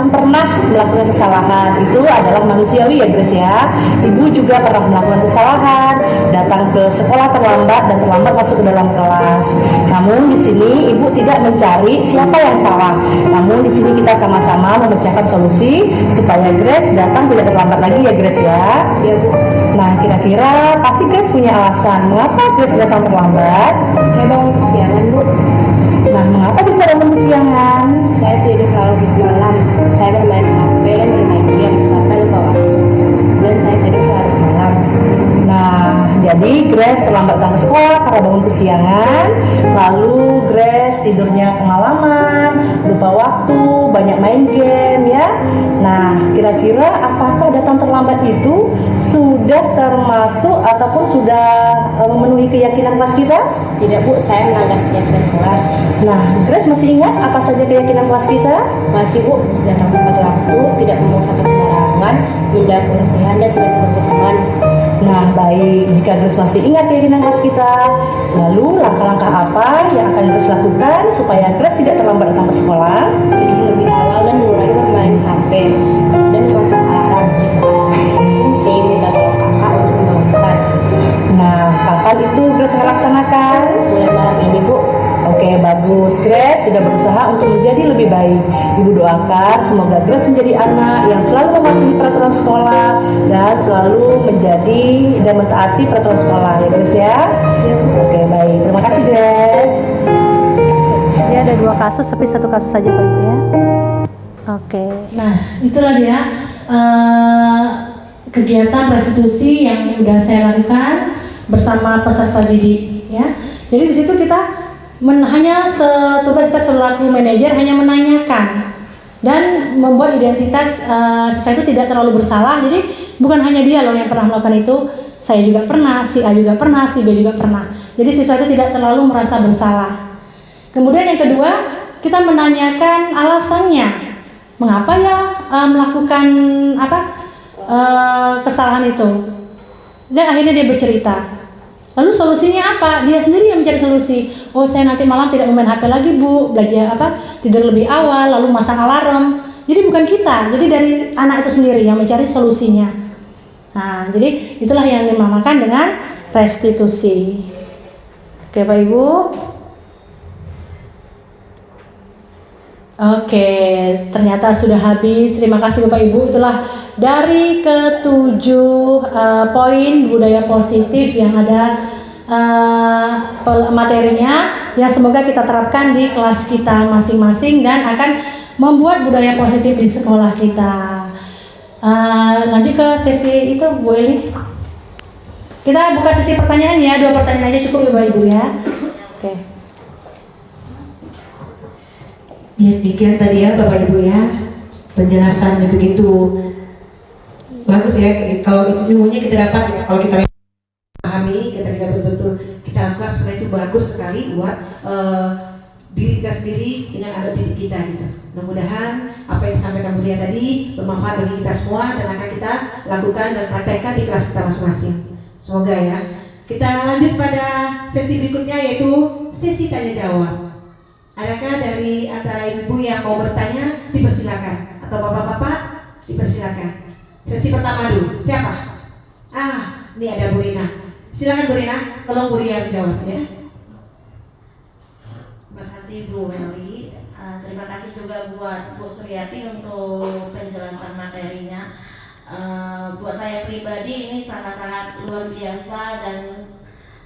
pernah melakukan kesalahan. Itu adalah manusiawi ya Grace ya. Ibu juga pernah melakukan kesalahan, datang ke sekolah terlambat dan terlambat masuk ke dalam kelas. Namun di sini Ibu tidak mencari siapa yang salah. Namun di sini kita sama-sama memecahkan solusi supaya Grace datang tidak terlambat lagi ya Grace ya. Iya Bu. Nah kira-kira pasti Grace punya alasan mengapa Grace datang terlambat. Saya bangun kesiangan Bu. Nah mengapa bisa bangun kesiangan? Saya tidur larut malam. Saya bermain HP dan bermain game sampai lupa waktu. Dan saya tidur larut malam. Nah, jadi Grace terlambat datang ke sekolah karena bangun kesiangan. Lalu Grace tidurnya kemalaman, lupa waktu, banyak main game ya. Nah, kira-kira apakah datang terlambat itu sudah termasuk ataupun sudah memenuhi keyakinan kelas kita? Tidak Bu, saya melanggar keyakinan kelas. Nah, Grace masih ingat apa saja keyakinan kelas kita? Masih Bu, datang tepat waktu, tidak membuang sampah sembarangan, menjaga kebersihan dan tidak berbohongan. Nah, baik. Jika Grace masih ingat keyakinan kelas kita, lalu langkah-langkah apa yang akan Grace lakukan supaya Grace tidak terlambat datang ke sekolah? Tidur lebih awal dan mengurangi bermain HP dan memasang alarm jika fungsi minta tolong kakak untuk membangunkan. Nah, kapan itu Grace akan laksanakan? Mulai malam ini Bu. Oke, bagus. Grace sudah berusaha untuk menjadi lebih baik. Ibu doakan semoga Grace menjadi anak yang selalu mematuhi peraturan sekolah dan selalu menjadi dan mentaati peraturan sekolah ya Grace ya. Oke, baik. Terima kasih Grace. Dia ada 2 kasus, tapi 1 kasus saja Pak Ibu ya. Oke. Nah, itulah dia kegiatan restitusi yang sudah saya lakukan bersama peserta didik ya. Jadi di situ kita hanya tugas kita selaku manajer hanya menanyakan dan membuat identitas siswa itu tidak terlalu bersalah. Jadi bukan hanya dia loh yang pernah melakukan itu, saya juga pernah, si A juga pernah, si B juga pernah. Jadi siswa itu tidak terlalu merasa bersalah. Kemudian yang kedua, kita menanyakan alasannya mengapa ya melakukan kesalahan itu. Dan akhirnya dia bercerita. Lalu solusinya apa? Dia sendiri yang mencari solusi. Oh, saya nanti malam tidak main HP lagi Bu, belajar tidur lebih awal, lalu masang alarm. Jadi bukan kita, jadi dari anak itu sendiri yang mencari solusinya. Nah, jadi itulah yang dinamakan dengan restitusi. Oke Pak Ibu. Oke, ternyata sudah habis. Terima kasih Bapak Ibu. Itulah dari ke-7 poin budaya positif yang ada materinya yang semoga kita terapkan di kelas kita masing-masing dan akan membuat budaya positif di sekolah kita. Lanjut ke sesi itu Bu Eli. Kita buka sesi pertanyaan ya, 2 pertanyaan aja cukup Bapak Ibu ya. Oke. Ya, demikian tadi ya Bapak Ibu ya, penjelasannya begitu bagus ya. Kalau ilmunya kita dapat ya, kalau kita pahami, kita betul-betul kita lakukan, sebenarnya itu bagus sekali buat diri kita sendiri dengan anak didik kita gitu. Mudah-mudahan apa yang disampaikan Bu Lia tadi bermanfaat bagi kita semua dan akan kita lakukan dan praktekkan di kelas kita masing-masing. Semoga ya. Kita lanjut pada sesi berikutnya yaitu sesi tanya jawab. Adakah dari antara ibu yang mau bertanya? Dipersilakan. Atau bapak-bapak? Dipersilakan. Sesi pertama dulu. Siapa? Ini ada Bu Rina. Silakan Bu Rina, tolong Bu Ria menjawab ya. Terima kasih Bu Meli. Terima kasih juga buat Bu Suryati untuk penjelasan materinya. Buat saya pribadi ini sangat-sangat luar biasa dan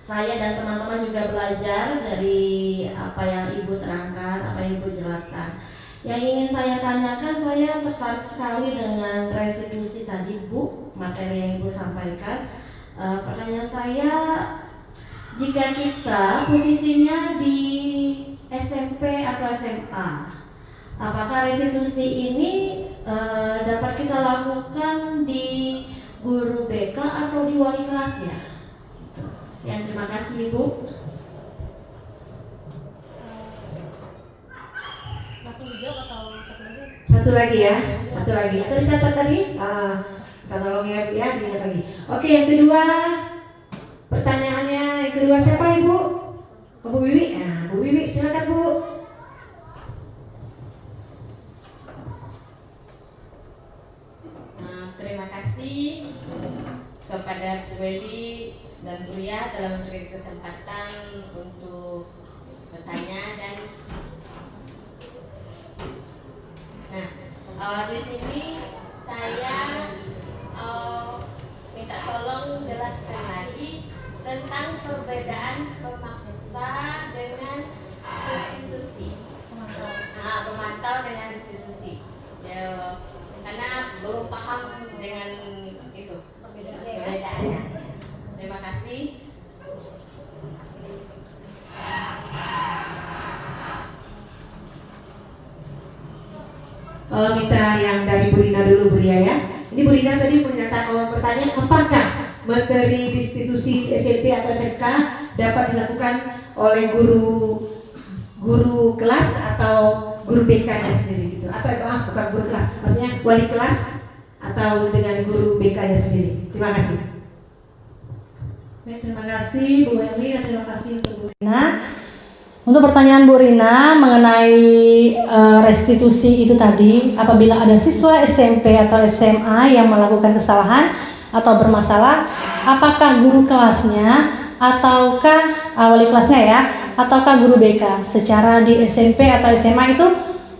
saya dan teman-teman juga belajar dari apa yang Ibu terangkan, apa yang Ibu jelaskan. Yang ingin saya tanyakan, saya tertarik sekali dengan restitusi tadi Bu, materi yang Ibu sampaikan. Pertanyaan saya, jika kita posisinya di SMP atau SMA, apakah restitusi ini dapat kita lakukan di guru BK atau di wali kelasnya? Ya, terima kasih Ibu. Langsung dijawab atau satu lagi? Satu lagi ya, satu lagi. Atau dicatat tadi? Kita tolong ya Bu ya, diingat lagi. Oke, yang kedua, pertanyaannya yang kedua siapa Ibu? Bu Wiwi. Bu Wiwi silakan Bu. Terima kasih kepada Bu Eli dan mulia telah memberi kesempatan untuk bertanya dan di sini saya minta tolong jelaskan lagi tentang perbedaan pemaksa dengan restitusi. Pemantau dengan restitusi. Ya, karena belum paham dengan itu perbedaannya. Terima kasih. Minta yang dari Bu Rina dulu, Bu Ria ya. Ini Bu Rina tadi menyatakan pertanyaan, apakah materi restitusi SMP atau SMK dapat dilakukan oleh guru kelas atau guru BK-nya sendiri gitu, atau bukan guru kelas, maksudnya wali kelas atau dengan guru BK-nya sendiri. Terima kasih. Baik, terima kasih Bu Eli dan terima kasih untuk Bu Rina. Untuk pertanyaan Bu Rina mengenai restitusi itu tadi, apabila ada siswa SMP atau SMA yang melakukan kesalahan atau bermasalah, apakah guru kelasnya ataukah wali kelasnya ya, ataukah guru BK? Secara di SMP atau SMA itu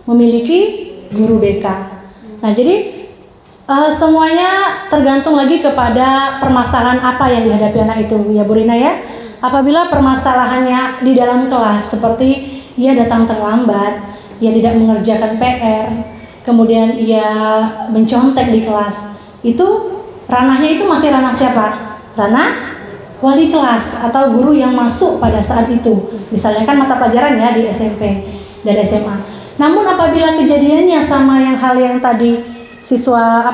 memiliki guru BK. Nah, jadi semuanya tergantung lagi kepada permasalahan apa yang dihadapi anak itu ya Bu Rina ya. Apabila permasalahannya di dalam kelas seperti ia datang terlambat, ia tidak mengerjakan PR, kemudian ia mencontek di kelas, itu ranahnya itu masih ranah siapa? Ranah wali kelas atau guru yang masuk pada saat itu. Misalnya kan mata pelajaran ya di SMP dan SMA. Namun apabila kejadiannya sama hal yang tadi siswa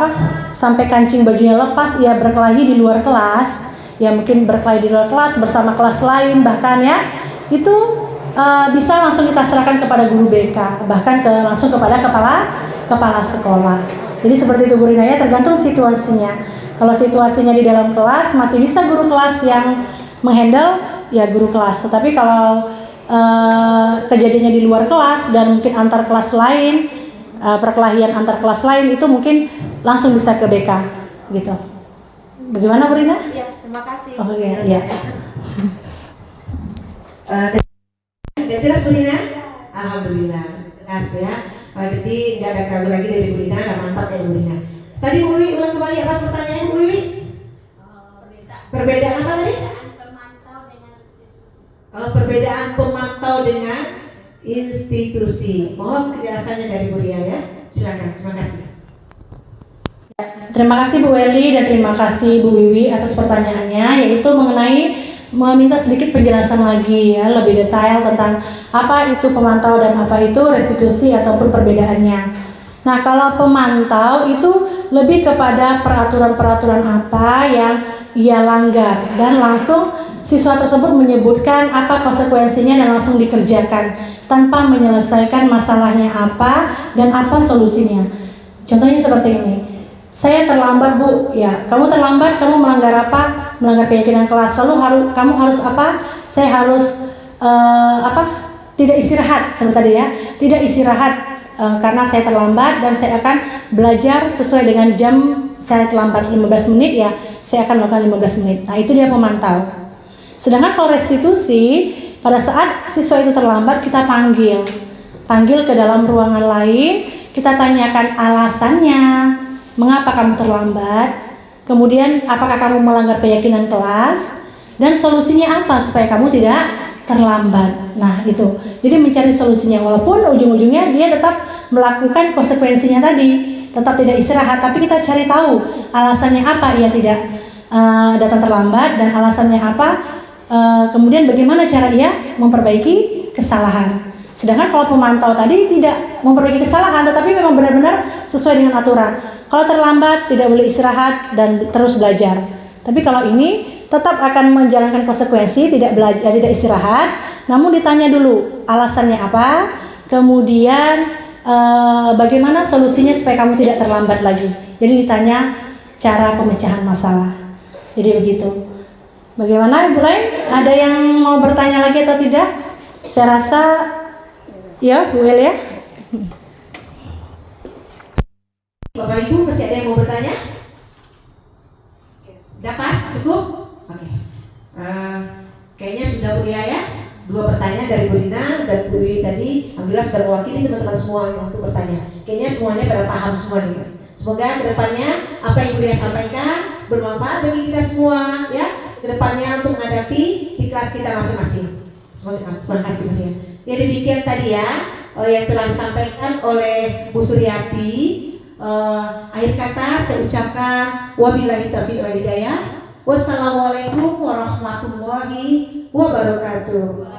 sampai kancing bajunya lepas, ia berkelahi di luar kelas, ya mungkin berkelahi di luar kelas bersama kelas lain bahkan ya, itu bisa langsung kita serahkan kepada guru BK, bahkan langsung kepada kepala sekolah. Jadi seperti itu Bu Rina ya, tergantung situasinya. Kalau situasinya di dalam kelas masih bisa guru kelas yang menghandle ya guru kelas. Tetapi kalau kejadiannya di luar kelas dan mungkin antar kelas lain, perkelahian antar kelas lain, itu mungkin langsung bisa ke BK gitu. Bagaimana Bu Rina? Ya, terima kasih. Oh iya, iya. Udah jelas Bu Rina? Alhamdulillah jelas ya. Jadi nggak ada keraguan lagi dari Bu Rina, udah mantap ya Bu Rina. Tadi Bu Wiwi ulang kembali apa pertanyaannya Bu Wiwi? Perbedaan apa tadi? Perbedaan pemantau dengan institusi. Mohon kejelasannya dari Bu Ria ya. Silakan. Terima kasih. Terima kasih Bu Eli dan terima kasih Bu Wiwi atas pertanyaannya, yaitu mengenai meminta sedikit penjelasan lagi ya, lebih detail tentang apa itu pemantau dan apa itu restitusi ataupun perbedaannya. Nah, kalau pemantau itu lebih kepada peraturan-peraturan apa yang ia langgar dan langsung siswa tersebut menyebutkan apa konsekuensinya dan langsung dikerjakan tanpa menyelesaikan masalahnya apa dan apa solusinya. Contohnya seperti ini. Saya terlambat Bu, ya kamu terlambat, kamu melanggar apa? Melanggar keyakinan kelas. Lalu kamu harus apa? Saya harus tidak istirahat seperti tadi ya, tidak istirahat karena saya terlambat dan saya akan belajar sesuai dengan jam saya terlambat 15 menit ya, saya akan melakukan 15 menit. Nah itu dia pemantau. Sedangkan kalau restitusi, pada saat siswa itu terlambat kita panggil ke dalam ruangan lain, kita tanyakan alasannya. Mengapa kamu terlambat? Kemudian apakah kamu melanggar keyakinan kelas? Dan solusinya apa supaya kamu tidak terlambat? Nah itu, jadi mencari solusinya. Walaupun ujung-ujungnya dia tetap melakukan konsekuensinya tadi, tetap tidak istirahat. Tapi kita cari tahu alasannya apa ia tidak datang terlambat dan alasannya apa. Kemudian bagaimana cara ia memperbaiki kesalahan. Sedangkan kalau pemantau tadi tidak memperbaiki kesalahan, tetapi memang benar-benar sesuai dengan aturan. Kalau terlambat tidak boleh istirahat dan terus belajar. Tapi kalau ini tetap akan menjalankan konsekuensi, tidak belajar, tidak istirahat. Namun ditanya dulu alasannya apa, kemudian bagaimana solusinya supaya kamu tidak terlambat lagi. Jadi ditanya cara pemecahan masalah. Jadi begitu. Bagaimana Ibu lain? Ada yang mau bertanya lagi atau tidak? Saya rasa ya Bu El ya. Bapak Ibu masih ada yang mau bertanya? Udah pas? Cukup? Oke. Kayaknya sudah Bu Lia ya. 2 pertanyaan dari Bu Rina dan Bu Wiwi tadi, alhamdulillah sudah mewakili teman-teman semua yang untuk bertanya. Kayaknya semuanya pada paham semua nih. Semoga kedepannya apa yang Bu Lia sampaikan bermanfaat bagi kita semua ya. Kedepannya untuk menghadapi di kelas kita masing-masing. Semoga terima kasih Bu Lia. Ya demikian tadi ya yang telah disampaikan oleh Bu Suryati. Akhir kata saya ucapkan wabillahi taufiq wal hidayah. Wassalamualaikum warahmatullahi wabarakatuh.